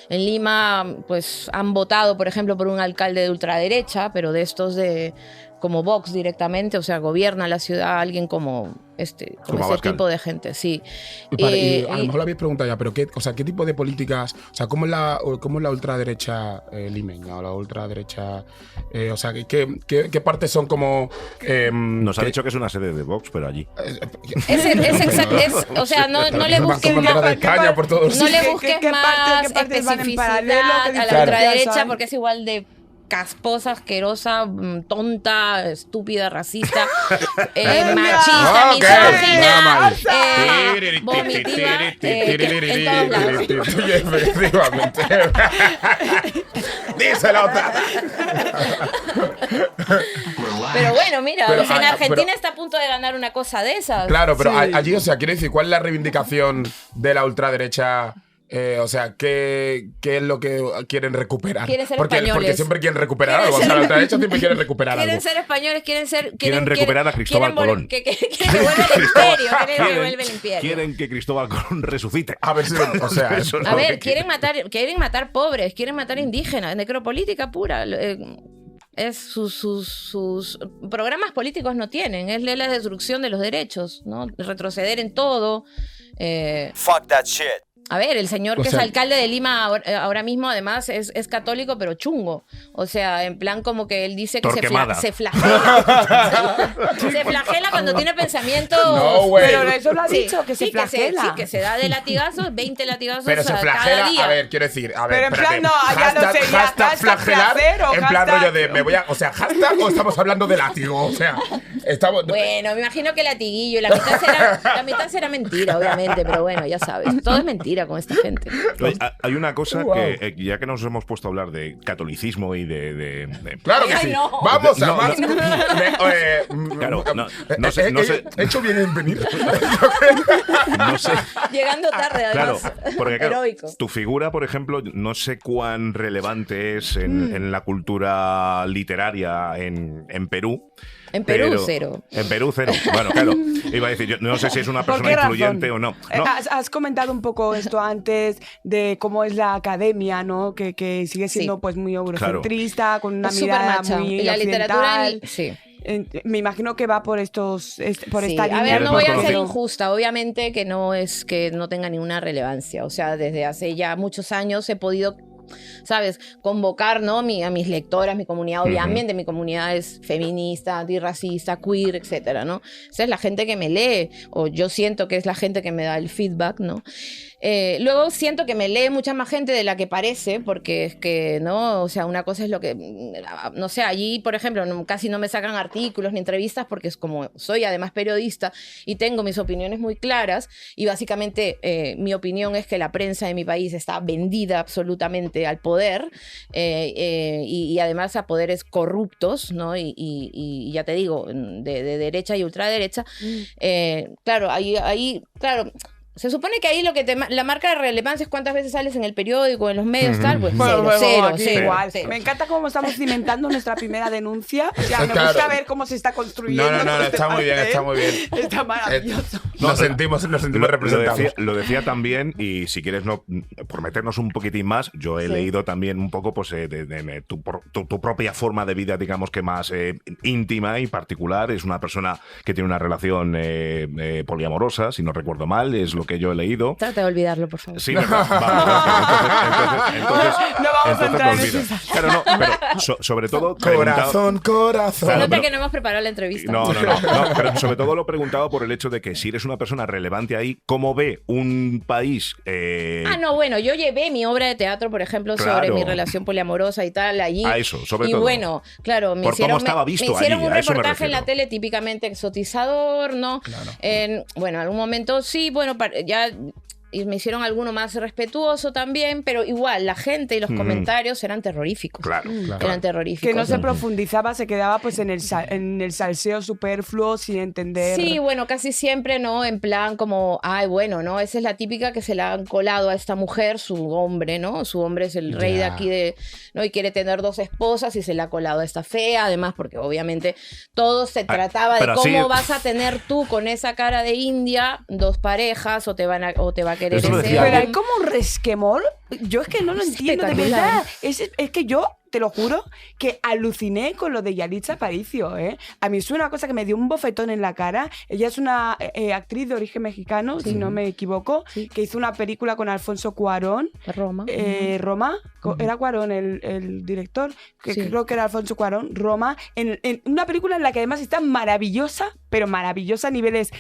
En Lima, pues, han votado, por ejemplo, por un alcalde de ultraderecha, pero de estos como Vox directamente, o sea, gobierna la ciudad alguien como ese tipo de gente, sí. Y a lo mejor lo habéis preguntado ya, pero ¿qué tipo de políticas, o sea, cómo es la ultraderecha limeña o la ultraderecha, o sea, qué partes son como... Nos ha dicho que es una sede de Vox, pero allí. O sea, no le busques más, de España por todos. no le busques más partes van en especificidad paralelo, a la ultraderecha, porque es igual de casposa, asquerosa, tonta, estúpida, racista, machista, misógina, vomitiva, en todos lados. Efectivamente. Díselo otra. Pero bueno, mira, Pero, en Argentina pero- está a punto de ganar una cosa de esas. Claro, pero Sí. allí, o sea, quiero decir, ¿cuál es la reivindicación de la ultraderecha? O sea, ¿qué es lo que quieren recuperar? Quieren ser porque españoles. siempre quieren recuperar Quieren algo. O sea, ser- la ultraderecha siempre quiere recuperar Quieren algo. ser españoles, Quieren recuperar a Cristóbal Colón. Quieren que vuelva el imperio, quieren que vuelva el imperio. Quieren que Cristóbal Colón resucite. A ver si, o sea, Eso es A lo ver, que quieren matar pobres, quieren matar indígenas, necropolítica pura. Es sus programas políticos no tienen, es la destrucción de los derechos, ¿no? Retroceder en todo. Fuck that shit. A ver, el señor O que sea- es alcalde de Lima ahora mismo, además, es católico, pero chungo. O sea, en plan como que él dice que Torquemada. se flagela. Se flagela cuando tiene pensamiento... No, güey. Pero eso lo ha Sí, dicho, que se sí, flagela. sí, que se da de latigazos, 20 latigazos pero se cada flagela, día. a ver, quiero decir, a ver, Pero en plan, espérate. no, ya no sé, ya, hashtag flagelar, placer o en plan hashtag- rollo de, me voy a, o sea, hashtag o estamos hablando de látigo, o sea, estamos... Bueno, me imagino que latiguillo, la mitad será mentira, obviamente, pero bueno, ya sabes, todo es mentira con esta gente. Oye, hay una cosa Wow. que, ya que nos hemos puesto a hablar de catolicismo y de Claro que Ay, sí. no. Vamos a No, más. Claro, no sé- He hecho bien en venir. no sé. Llegando tarde, Claro, además. porque claro, Heroico. tu figura, por ejemplo, no sé cuán relevante es en la cultura literaria en Perú. En Perú, pero- cero. En Perú, cero. Bueno, claro. Iba a decir, yo no sé si es una ¿Por persona qué razón? influyente o no. No, Has comentado un poco esto antes de cómo es la academia, ¿no? Que sigue siendo Sí. pues muy eurocentrista, con una Es súper mirada macha. muy Y la literatura... occidental. Sí. Me imagino que va por estos por Sí, esta a línea. ver, Eres no más voy a ser conocido. injusta, obviamente que no es que no tenga ninguna relevancia, o sea, desde hace ya muchos años he podido, ¿sabes?, convocar, ¿no?, a mis lectoras, mi comunidad, obviamente mi comunidad es feminista, antirracista, queer, etcétera, ¿no? Esa es la gente que me lee, o yo siento que es la gente que me da el feedback, ¿no? Luego siento que me lee mucha más gente de la que parece, porque es que, ¿no? O sea, una cosa es lo que, no sé, allí, por ejemplo, casi no me sacan artículos ni entrevistas porque es como soy además periodista y tengo mis opiniones muy claras y básicamente mi opinión es que la prensa de mi país está vendida absolutamente al poder y además a poderes corruptos, ¿no? Y ya te digo, de derecha y ultraderecha. Claro, ahí, claro... Se supone que ahí lo que la marca de relevancia es cuántas veces sales en el periódico, en los medios, tal, pues Bueno, cero, cero, aquí cero, igual. cero. Me encanta cómo estamos cimentando nuestra primera denuncia. O sea, me Claro. gusta ver cómo se está construyendo. No, todo este está muy bien, pastel. está muy bien. Está maravilloso. Nos sentimos representados. Lo decía también, y si quieres, no, por meternos un poquitín más, yo he leído también un poco pues, de tu propia forma de vida, digamos que más íntima y particular. Es una persona que tiene una relación poliamorosa, si no recuerdo mal, es lo que yo he leído. Trata de olvidarlo, por favor. Sí, ¿verdad? Vale, entonces, No vamos a entonces entrar lo en olvido. esas- Claro, no, pero sobre todo... preguntado- Corazón. Claro, Nota pero- que no hemos preparado la entrevista. No, pero sobre todo lo he preguntado por el hecho de que si eres una persona relevante ahí, ¿cómo ve un país? No, bueno, yo llevé mi obra de teatro, por ejemplo, sobre Claro. mi relación poliamorosa y tal, allí. A eso, sobre y todo. bueno, claro, Por cómo estaba visto me hicieron allí, un a eso me reportaje en la refiero. tele típicamente exotizador, ¿no? Bueno, en algún momento sí, bueno, ya... Y me hicieron alguno más respetuoso también, pero igual, la gente y los comentarios eran terroríficos. Claro, Eran terroríficos. Que no se profundizaba, se quedaba pues en el salseo superfluo sin entender. Sí, bueno, casi siempre, ¿no? En plan como, ay, bueno, ¿no? Esa es la típica que se la han colado a esta mujer, su hombre, ¿no? Su hombre es el rey de aquí ¿no? Y quiere tener 2 esposas y se la ha colado a esta fea, además, porque obviamente todo se trataba de pero cómo así- vas a tener tú con esa cara de india 2 parejas o te va a querer Eso lo ese decía- Pero hay hombre. como un resquemor. Yo es que no lo entiendo, de Espectacular. verdad. Es que yo, te lo juro, que aluciné con lo de Yalitza Aparicio, ¿eh? A mí es una cosa que me dio un bofetón en la cara. Ella es una actriz de origen mexicano, si no me equivoco, que hizo una película con Alfonso Cuarón. Roma. Roma, era Cuarón el director, que Sí. creo que era Alfonso Cuarón, Roma, en una película en la que además está maravillosa, pero maravillosa a niveles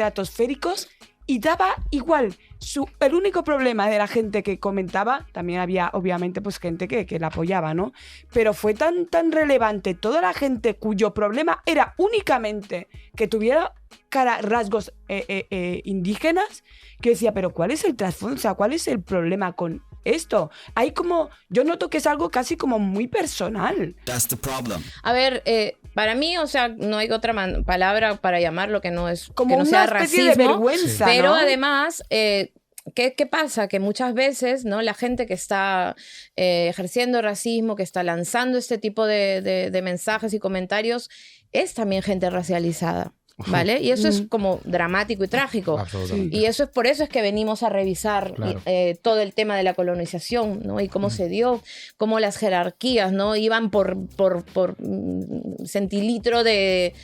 estratosféricos, y daba igual el único problema de la gente que comentaba, también había obviamente pues gente que la apoyaba, ¿no? Pero fue tan relevante toda la gente cuyo problema era únicamente que tuviera rasgos indígenas, que decía, pero ¿cuál es el trasfondo? O sea, ¿cuál es el problema con esto? Hay como, yo noto que es algo casi como muy personal. A ver, para mí, o sea, no hay otra palabra para llamarlo que no es como que no una sea especie racismo, de vergüenza, pero ¿no? además ¿qué pasa? Que muchas veces, ¿no? La gente que está ejerciendo racismo, que está lanzando este tipo de mensajes y comentarios, es también gente racializada. ¿Vale? Y eso es como dramático y trágico. Y eso es por eso es que venimos a revisar todo el tema de la colonización, ¿no? Y cómo se dio, cómo las jerarquías, ¿no? Iban por centilitro de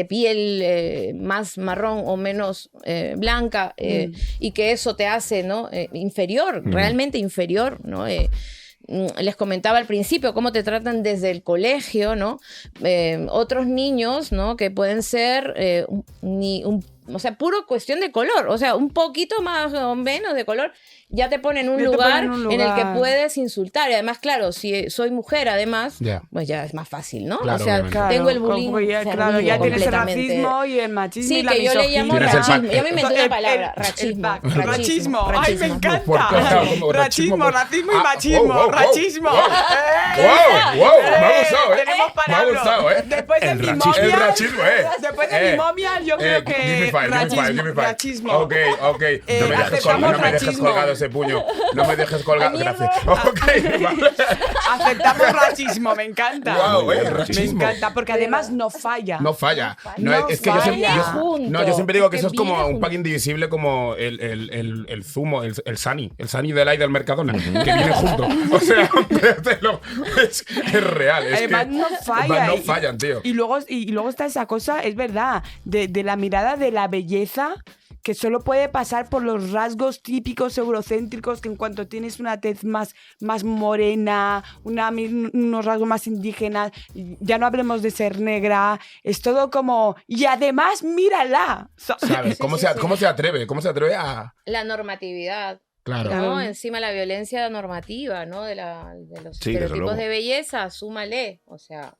piel más marrón o menos blanca, y que eso te hace, ¿no? Inferior, realmente inferior, ¿no? Les comentaba al principio cómo te tratan desde el colegio, ¿no? Otros niños, ¿no? Que pueden ser o sea, puro cuestión de color, o sea, un poquito más o menos de color, ya te ponen en un lugar en el que puedes insultar. Y además, claro, si soy mujer, además, pues ya es más fácil, ¿no? Claro, o sea, tengo el bullying. Claro, ya tienes el racismo y el machismo. Sí, y la que yo le llamo racismo. Yo me inventé una palabra, Racismo. Ay, me encanta. Racismo, racismo y machismo. Racismo. Me ha gustado, Tenemos palabras. Me ha gustado, Después de El mi racismo, Después de mi momia, yo creo que racismo. Ok. No me dejes colgado ese puño. No me dejes colgado. Gracias. Ok, vale. Aceptamos racismo, me encanta. Wow, me racismo. encanta, porque además no falla. No falla. Es que yo siempre digo que eso es como un pack indivisible, como el zumo, el Sani del ay del Mercadona, que viene junto. O sea, es real. Además no falla. No fallan, tío. Y luego está esa cosa, es verdad, de la mirada de la belleza, que solo puede pasar por los rasgos típicos eurocéntricos, que en cuanto tienes una tez más morena, unos rasgos más indígenas, ya no hablemos de ser negra, es todo como... Y además, mírala. ¿Sabes? ¿Cómo se atreve? ¿Cómo se atreve a...? La normatividad. Claro. ¿No? Encima la violencia normativa, ¿no? De los estereotipos de belleza, súmale, o sea...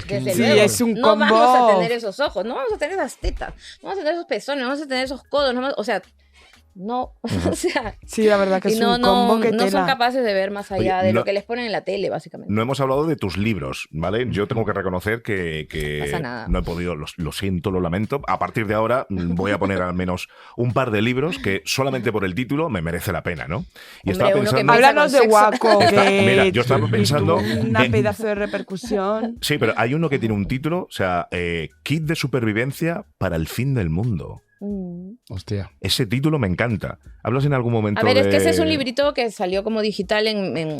Desde luego, es un no combo. vamos a tener esos ojos, no vamos a tener esas tetas, no vamos a tener esos pezones, no vamos a tener esos codos, o sea, no, o sea... Sí, la verdad que es un combo que no son capaces de ver más allá de lo que les ponen en la tele, básicamente. No hemos hablado de tus libros, ¿vale? Yo tengo que reconocer que pasa nada. No he podido, lo siento, lo lamento. A partir de ahora voy a poner al menos un par de libros que solamente por el título me merece la pena, ¿no? Y estaba pensando... Háblanos de Waco, Mira, yo estaba pensando... Una pedazo de repercusión. Sí, pero hay uno que tiene un título, o sea, Kit de supervivencia para el fin del mundo. Hostia. Ese título me encanta. ¿Hablas en algún momento? A ver, es que ese es un librito que salió como digital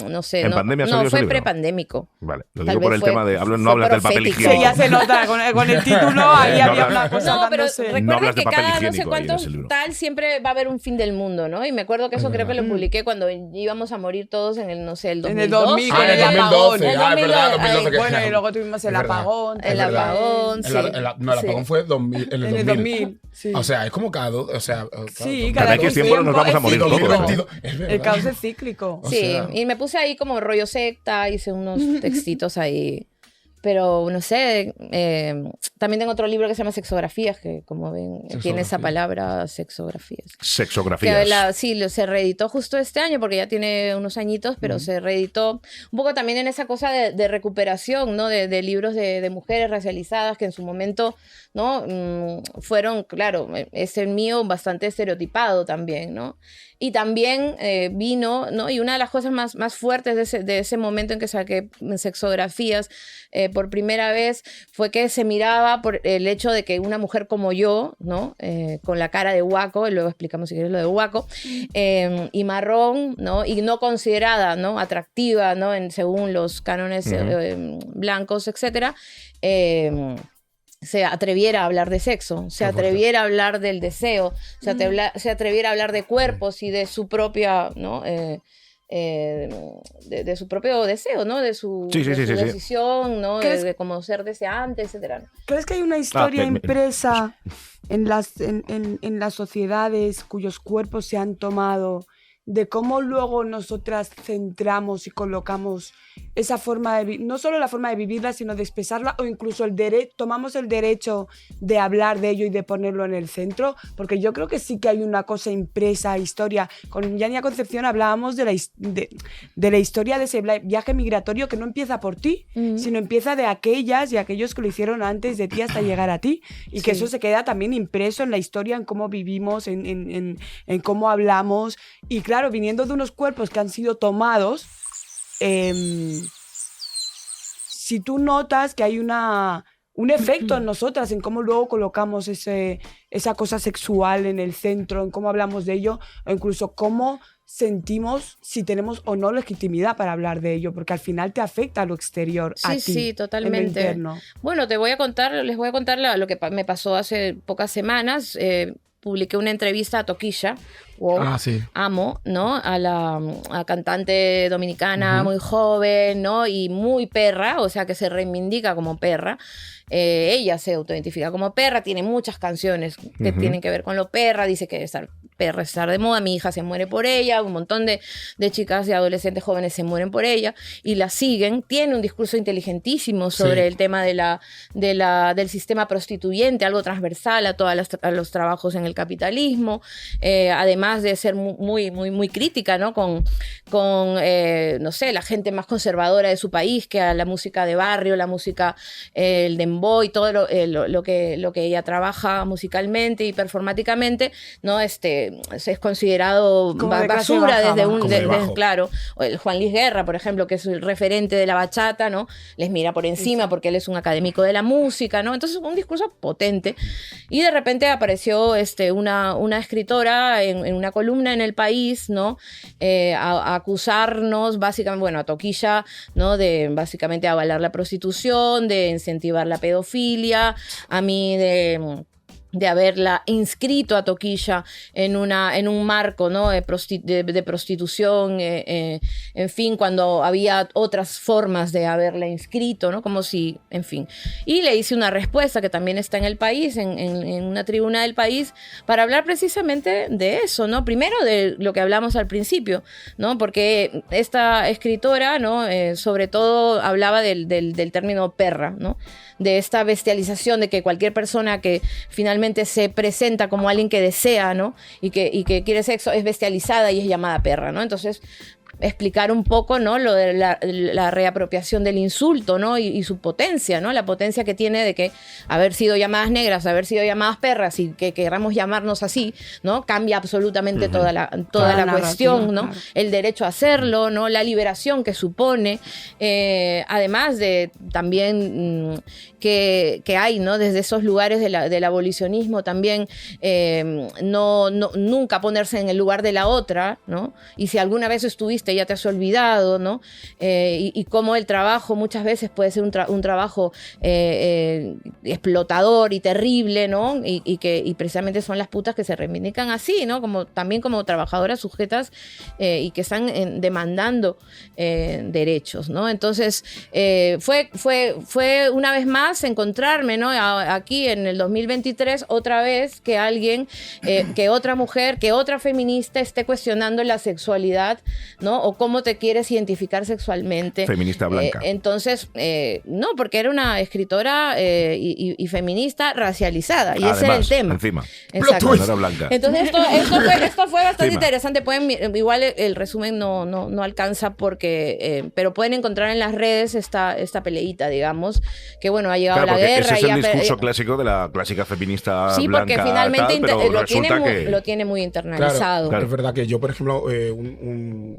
no sé. ¿En pandemia salió no, ese fue libro? Prepandémico. Vale, lo digo por el tema de... No hablas del papel profético. higiénico. Sí, ya se nota, con el título ahí había una cosa No, pero dándose. recuerden hablas de que papel cada no sé higiénico cuánto ahí en ese libro. tal siempre va a haber un fin del mundo, ¿no? Y me acuerdo que eso creo que lo publiqué cuando íbamos a morir todos en el, no sé, el 2012. En el 2000, en el 2012. El Es verdad, 2012. Bueno, y luego tuvimos el apagón. El apagón, sí. No, el apagón fue en el 2000. Sí. O sea, es como cada dos... O sea, Sí, Cada X tiempo nos vamos a morir todos, ¿no? 2022. Es verdad. El caos es cíclico. O Sí, sea- y me puse ahí como rollo secta, hice unos textitos ahí. Pero no sé, también tengo otro libro que se llama Sexografías, que como ven tiene esa palabra, sexografías. Sexografías. Sí, se reeditó justo este año porque ya tiene unos añitos, pero se reeditó un poco también en esa cosa de recuperación, ¿no? De libros de mujeres racializadas que en su momento, ¿no? Fueron, claro, es el mío bastante estereotipado también, ¿no? Y también vino, ¿no? Y una de las cosas más fuertes de ese momento en que saqué Sexografías por primera vez fue que se miraba por el hecho de que una mujer como yo, ¿no? Con la cara de Waco, y luego explicamos si quieres lo de Waco, y marrón, ¿no? Y no considerada, ¿no? Atractiva, ¿no? Según los cánones blancos, etcétera, se atreviera a hablar de sexo, se atreviera a hablar del deseo, se atreviera a hablar de cuerpos y de su propia, ¿no? de su propio deseo, ¿no? De su, Sí, sí, de sí, su sí, sí. decisión, ¿no? ¿Crees- De cómo ser deseante, etcétera. ¿Crees que hay una historia me- impresa en las sociedades cuyos cuerpos se han tomado, de cómo luego nosotras centramos y colocamos esa forma de no solo la forma de vivirla, sino de expresarla, o incluso tomamos el derecho de hablar de ello y de ponerlo en el centro? Porque yo creo que sí que hay una cosa impresa, historia. Con Yania Concepción hablábamos de la historia de ese viaje migratorio que no empieza por ti, sino empieza de aquellas y aquellos que lo hicieron antes de ti hasta llegar a ti, y que Sí. eso se queda también impreso en la historia, en cómo vivimos, en cómo hablamos. Y claro, viniendo de unos cuerpos que han sido tomados, si tú notas que hay un efecto en nosotras, en cómo luego colocamos esa cosa sexual en el centro, en cómo hablamos de ello, o incluso cómo sentimos si tenemos o no legitimidad para hablar de ello, porque al final te afecta a lo exterior, a ti, Sí, totalmente. en lo interno. Bueno, les voy a contar lo que me pasó hace pocas semanas. Publiqué una entrevista a Toquilla, wow, Sí. amo, ¿no? A cantante dominicana muy joven, ¿no? Y muy perra, o sea, que se reivindica como perra. Ella se autoidentifica como perra, tiene muchas canciones que tienen que ver con lo perra, dice que perra es estar de moda, mi hija se muere por ella, un montón de chicas y adolescentes jóvenes se mueren por ella y la siguen. Tiene un discurso inteligentísimo sobre el tema del sistema prostituyente, algo transversal a a los trabajos en el capitalismo, además de ser muy crítica, ¿no? con no sé, la gente más conservadora de su país, que a la música de barrio, la música, el dembow y todo lo que ella trabaja musicalmente y performáticamente, ¿no? Es considerado Como de clase basura baja, desde ¿no? Como de bajo. claro, el Juan Luis Guerra, por ejemplo, que es el referente de la bachata, ¿no? Les mira por encima porque él es un académico de la música, ¿no? Entonces, un discurso potente. Y de repente apareció una escritora en una columna en El País, ¿no? A acusarnos, básicamente, bueno, a Toquilla, ¿no? De básicamente avalar la prostitución, de incentivar la pedofilia, a mí de haberla inscrito a Toquilla en un marco, ¿no? de prostitución, en fin, cuando había otras formas de haberla inscrito, ¿no? Como si, en fin. Y le hice una respuesta que también está en El País, en una tribuna del País, para hablar precisamente de eso, ¿no? Primero de lo que hablamos al principio, ¿no? Porque esta escritora, ¿no? Sobre todo hablaba del término perra, ¿no? De esta bestialización de que cualquier persona que finalmente se presenta como alguien que desea, ¿no? Y que quiere sexo es bestializada y es llamada perra, ¿no? Entonces, explicar un poco, ¿no? Lo de la reapropiación del insulto, ¿no? Y su potencia, ¿no? La potencia que tiene de que haber sido llamadas negras, haber sido llamadas perras y que queramos llamarnos así, ¿no? Cambia absolutamente toda la cuestión, ¿no? Claro. El derecho a hacerlo, ¿no? La liberación que supone, además de también que hay, ¿no? Desde esos lugares del abolicionismo también, nunca ponerse en el lugar de la otra, ¿no? Y si alguna vez estuviste ya te has olvidado, ¿no? Y cómo el trabajo muchas veces puede ser un trabajo explotador y terrible, ¿no? Y precisamente son las putas que se reivindican así, ¿no? También como trabajadoras sujetas y que están demandando derechos, ¿no? Entonces, fue una vez más encontrarme, ¿no? Aquí en el 2023 otra vez que alguien, que otra mujer, que otra feminista esté cuestionando la sexualidad, ¿no? O cómo te quieres identificar sexualmente. Feminista blanca. Entonces, no, porque era una escritora y feminista racializada. Y Además, ese era el tema. encima. Exacto. No era blanca. Entonces, esto fue bastante Encima. interesante. Igual el resumen no alcanza porque... pero pueden encontrar en las redes esta peleita, digamos, que bueno, ha llegado Claro, la porque guerra. ese es el y discurso clásico de la clásica feminista sí, blanca. porque finalmente tal, pero resulta lo tiene muy internalizado. Claro. Es verdad que yo, por ejemplo,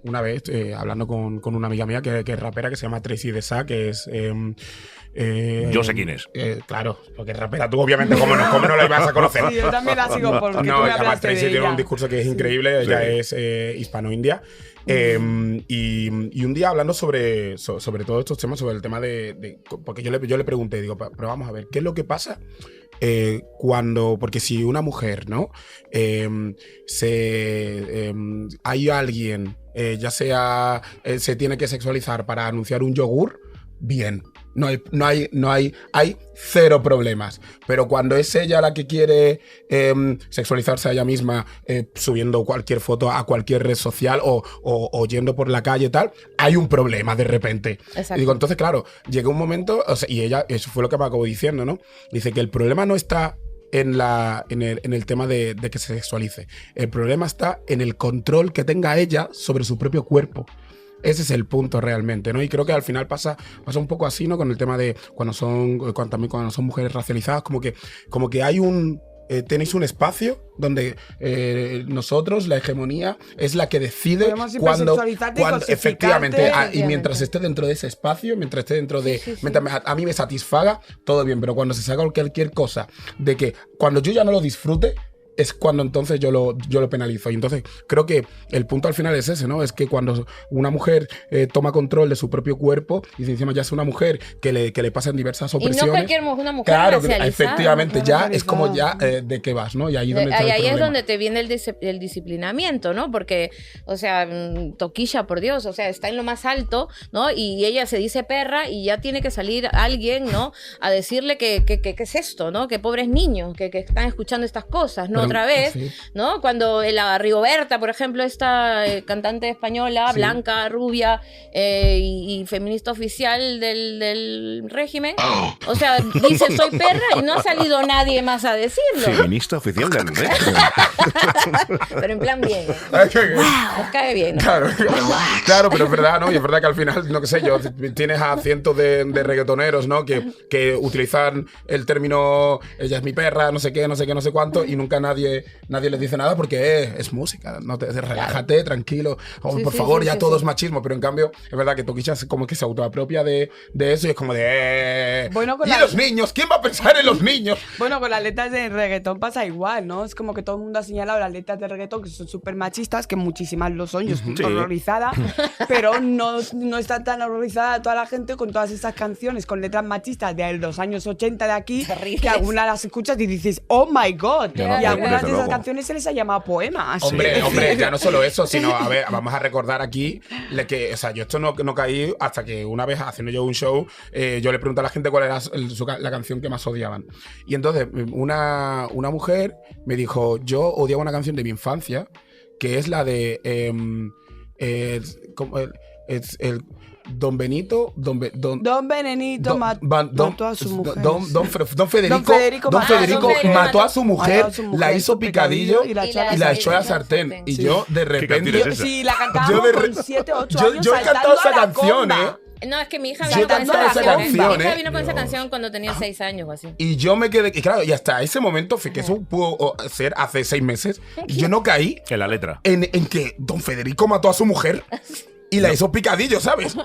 una vez hablando con una amiga mía que es rapera, que se llama Tracy Desa, que es... Yo sé quién es. Claro, porque es rapera. Tú, obviamente, ¿cómo no la ibas a conocer? Sí, yo también la sigo porque tú me además hablaste Tracy de tiene ella. un discurso que es increíble. Sí. Ella es hispano-india. Y un día hablando sobre todos estos temas, sobre el tema porque yo le pregunté, digo, pero vamos a ver, ¿qué es lo que pasa porque si una mujer, ¿no? Hay alguien, ya sea se tiene que sexualizar para anunciar un yogur, bien. Hay cero problemas. Pero cuando es ella la que quiere sexualizarse a ella misma, subiendo cualquier foto a cualquier red social o yendo por la calle y tal, hay un problema de repente. Exacto. Y digo, entonces, claro, llega un momento, o sea, y ella, eso fue lo que me acabó diciendo, ¿no? Dice que el problema no está en el tema de que se sexualice. El problema está en el control que tenga ella sobre su propio cuerpo. Ese es el punto realmente, ¿no? Y creo que al final pasa un poco así, ¿no? Con el tema de cuando son mujeres racializadas, como que hay tenéis un espacio donde nosotros, la hegemonía, es la que decide cuando efectivamente, y mientras esté dentro de ese espacio, mientras esté dentro de... Mientras a mí me satisfaga, todo bien, pero cuando se saca cualquier cosa de que cuando yo ya no lo disfrute, es cuando entonces yo lo penalizo. Y entonces creo que el punto al final es ese, ¿no? Es que cuando una mujer toma control de su propio cuerpo y encima ya es una mujer que le pasan diversas opresiones. Y no cualquier mujer, una mujer claro, racializada. Efectivamente, ya es como ya de qué vas, ¿no? Y ahí, ahí es donde te viene el disciplinamiento, ¿no? Porque, o sea, Toquilla, por Dios, o sea, está en lo más alto, ¿no? Y ella se dice perra y ya tiene que salir alguien, ¿no? A decirle que es esto, ¿no? Que pobres niños que están escuchando estas cosas, ¿no? Otra vez, sí. ¿No? Cuando la Rigoberta, por ejemplo, esta cantante española, sí, blanca, rubia y feminista oficial del régimen, o sea, dice soy perra y no ha salido nadie más a decirlo. Feminista oficial del régimen. Pero en plan bien. Nos cae bien, ¿no? Claro, pero es verdad, ¿no? Y es verdad que al final, no que sé yo, tienes a cientos de reggaetoneros, ¿no? Que utilizan el término ella es mi perra, no sé qué, no sé cuánto, y nunca nadie les dice nada porque es música, no relájate, tranquilo, por favor, ya todo es machismo, pero en cambio es verdad que Toquilla como que se autoapropia de eso y es como de bueno, ¿y los niños? ¿Quién va a pensar en los niños? Bueno, con las letras de reggaetón pasa igual, ¿no? Es como que todo el mundo ha señalado las letras de reggaetón que son súper machistas, que muchísimas lo son, yo estoy horrorizada, pero no está tan horrorizada toda la gente con todas esas canciones con letras machistas de los años 80 de aquí, terribles, que algunas las escuchas y dices, oh my god, y algunas de esas canciones se les ha llamado poemas. Hombre, ya no solo eso, sino, a ver, vamos a recordar aquí que, o sea, yo esto no caí hasta que una vez haciendo yo un show, yo le pregunté a la gente cuál era la canción que más odiaban. Y entonces una mujer me dijo, yo odiaba una canción de mi infancia, que es la de Don Benito mató a su mujer. Don Federico mató a su mujer, la hizo picadillo y la echó a la sartén. Y yo, de repente... Sí, la cantábamos con 7, 8 años. Yo he cantado esa canción, No, es que mi hija vino con esa canción cuando tenía 6 años o así. Y yo me quedé... Y claro, y hasta ese momento, que eso pudo ser hace 6 meses, yo no caí... En la letra. En que Don Federico mató a su mujer... Y la hizo picadillo, ¿sabes?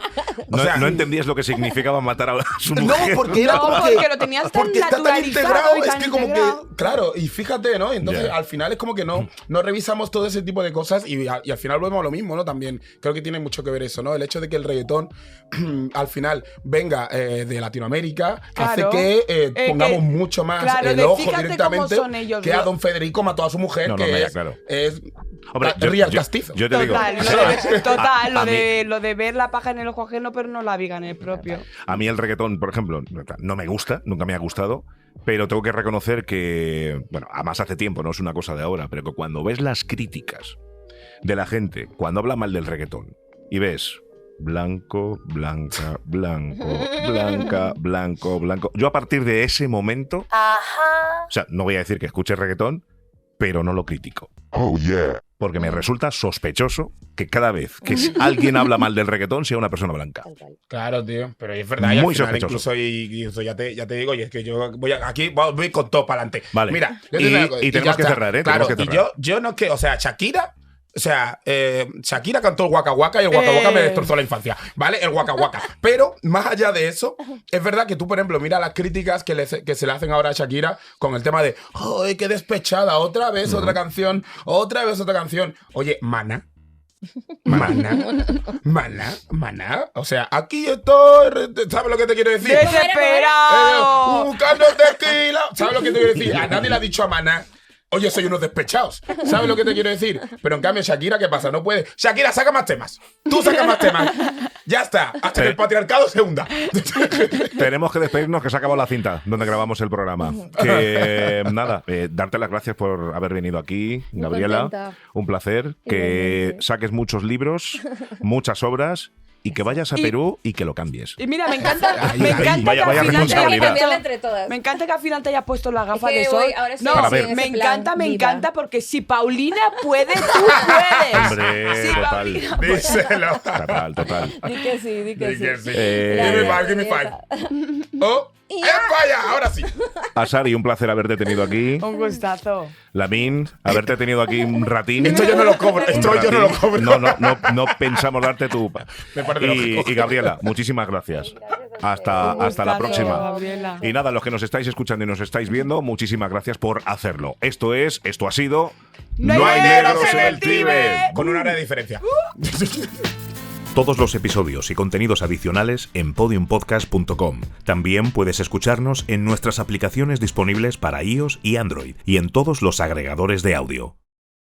No entendías lo que significaba matar a su mujer. No, porque era como que... porque lo tenías tan está tan integrado, y tan es que como integrado. que... Claro, y fíjate, ¿no? Entonces, al final es como que no revisamos todo ese tipo de cosas y al final volvemos a lo mismo, ¿no? También creo que tiene mucho que ver eso, ¿no? El hecho de que el reggaetón al final venga de Latinoamérica hace que pongamos mucho más el ojo directamente que a Don Federico mató a su mujer, es Hombre, Real Castizo. Yo te digo. Lo de ver la paja en el ojo ajeno, pero no la viga en el propio. A mí el reggaetón, por ejemplo, no me gusta, nunca me ha gustado, pero tengo que reconocer que, bueno, además hace tiempo, no es una cosa de ahora, pero que cuando ves las críticas de la gente, cuando habla mal del reggaetón, y ves blanco, blanca, blanco, blanca, blanco, blanco. Yo a partir de ese momento, o sea, no voy a decir que escuche reggaetón, pero no lo critico. Oh, yeah. Porque me resulta sospechoso que cada vez que alguien habla mal del reggaetón sea una persona blanca. Claro, tío, pero es verdad. Muy final, sospechoso. Incluso y eso ya te digo, y es que yo voy con todo para adelante. Vale. Mira, y tenemos que cerrar, ¿eh? Claro, tenemos que cerrar. Y yo no es que, o sea, Shakira cantó el Waka Waka y el Waka Waka me destrozó la infancia, ¿vale? El Waka Waka. Pero, más allá de eso, es verdad que tú, por ejemplo, mira las críticas que se le hacen ahora a Shakira con el tema de ¡ay, qué despechada! Otra vez otra canción, otra vez otra canción. Oye, mana. Maná. O sea, aquí estoy. ¿Sabes lo que te quiero decir? ¡Desesperado! Buscando tequila. ¿Sabes lo que te quiero decir? A nadie le ha dicho a Maná. Oye, soy unos despechados. ¿Sabes lo que te quiero decir? Pero en cambio, Shakira, ¿qué pasa? No puede. Shakira, saca más temas. Tú saca más temas. Ya está. Hasta que el patriarcado se hunda. Tenemos que despedirnos, que se ha acabado la cinta donde grabamos el programa. Que nada, darte las gracias por haber venido aquí, Muy Gabriela. contenta. Un placer. Que Igualmente. saques muchos libros, muchas obras y que vayas a Perú y que lo cambies. Y mira, me encanta, Ahí, me ahí. encanta Vaya- que vaya al final te responsabilidad. hayas Cambiarla puesto, entre todas. me encanta que al final te hayas puesto las gafas Es que de sol. voy- ahora estoy No, Para ver. en ese me plan encanta, me diva. encanta porque si Paulina puede, tú puedes. Hombre, Si total. Paulina puede. Díselo. Total. Di que sí, di que sí. Give me five. Oh, vaya, ahora sí. Asari, un placer haberte tenido aquí. Un gustazo. Lamin, haberte tenido aquí un ratín. Esto yo no lo cobro. Un Esto yo no lo ratín. cobro. No pensamos darte tu... Me parece lógico. Y Gabriela, muchísimas gracias. Hasta la gustazo, próxima. Gabriela. Y nada, los que nos estáis escuchando y nos estáis viendo, muchísimas gracias por hacerlo. Esto ha sido... No hay negros en el Tíbet. Con una hora de diferencia. Todos los episodios y contenidos adicionales en podiumpodcast.com. También puedes escucharnos en nuestras aplicaciones disponibles para iOS y Android y en todos los agregadores de audio.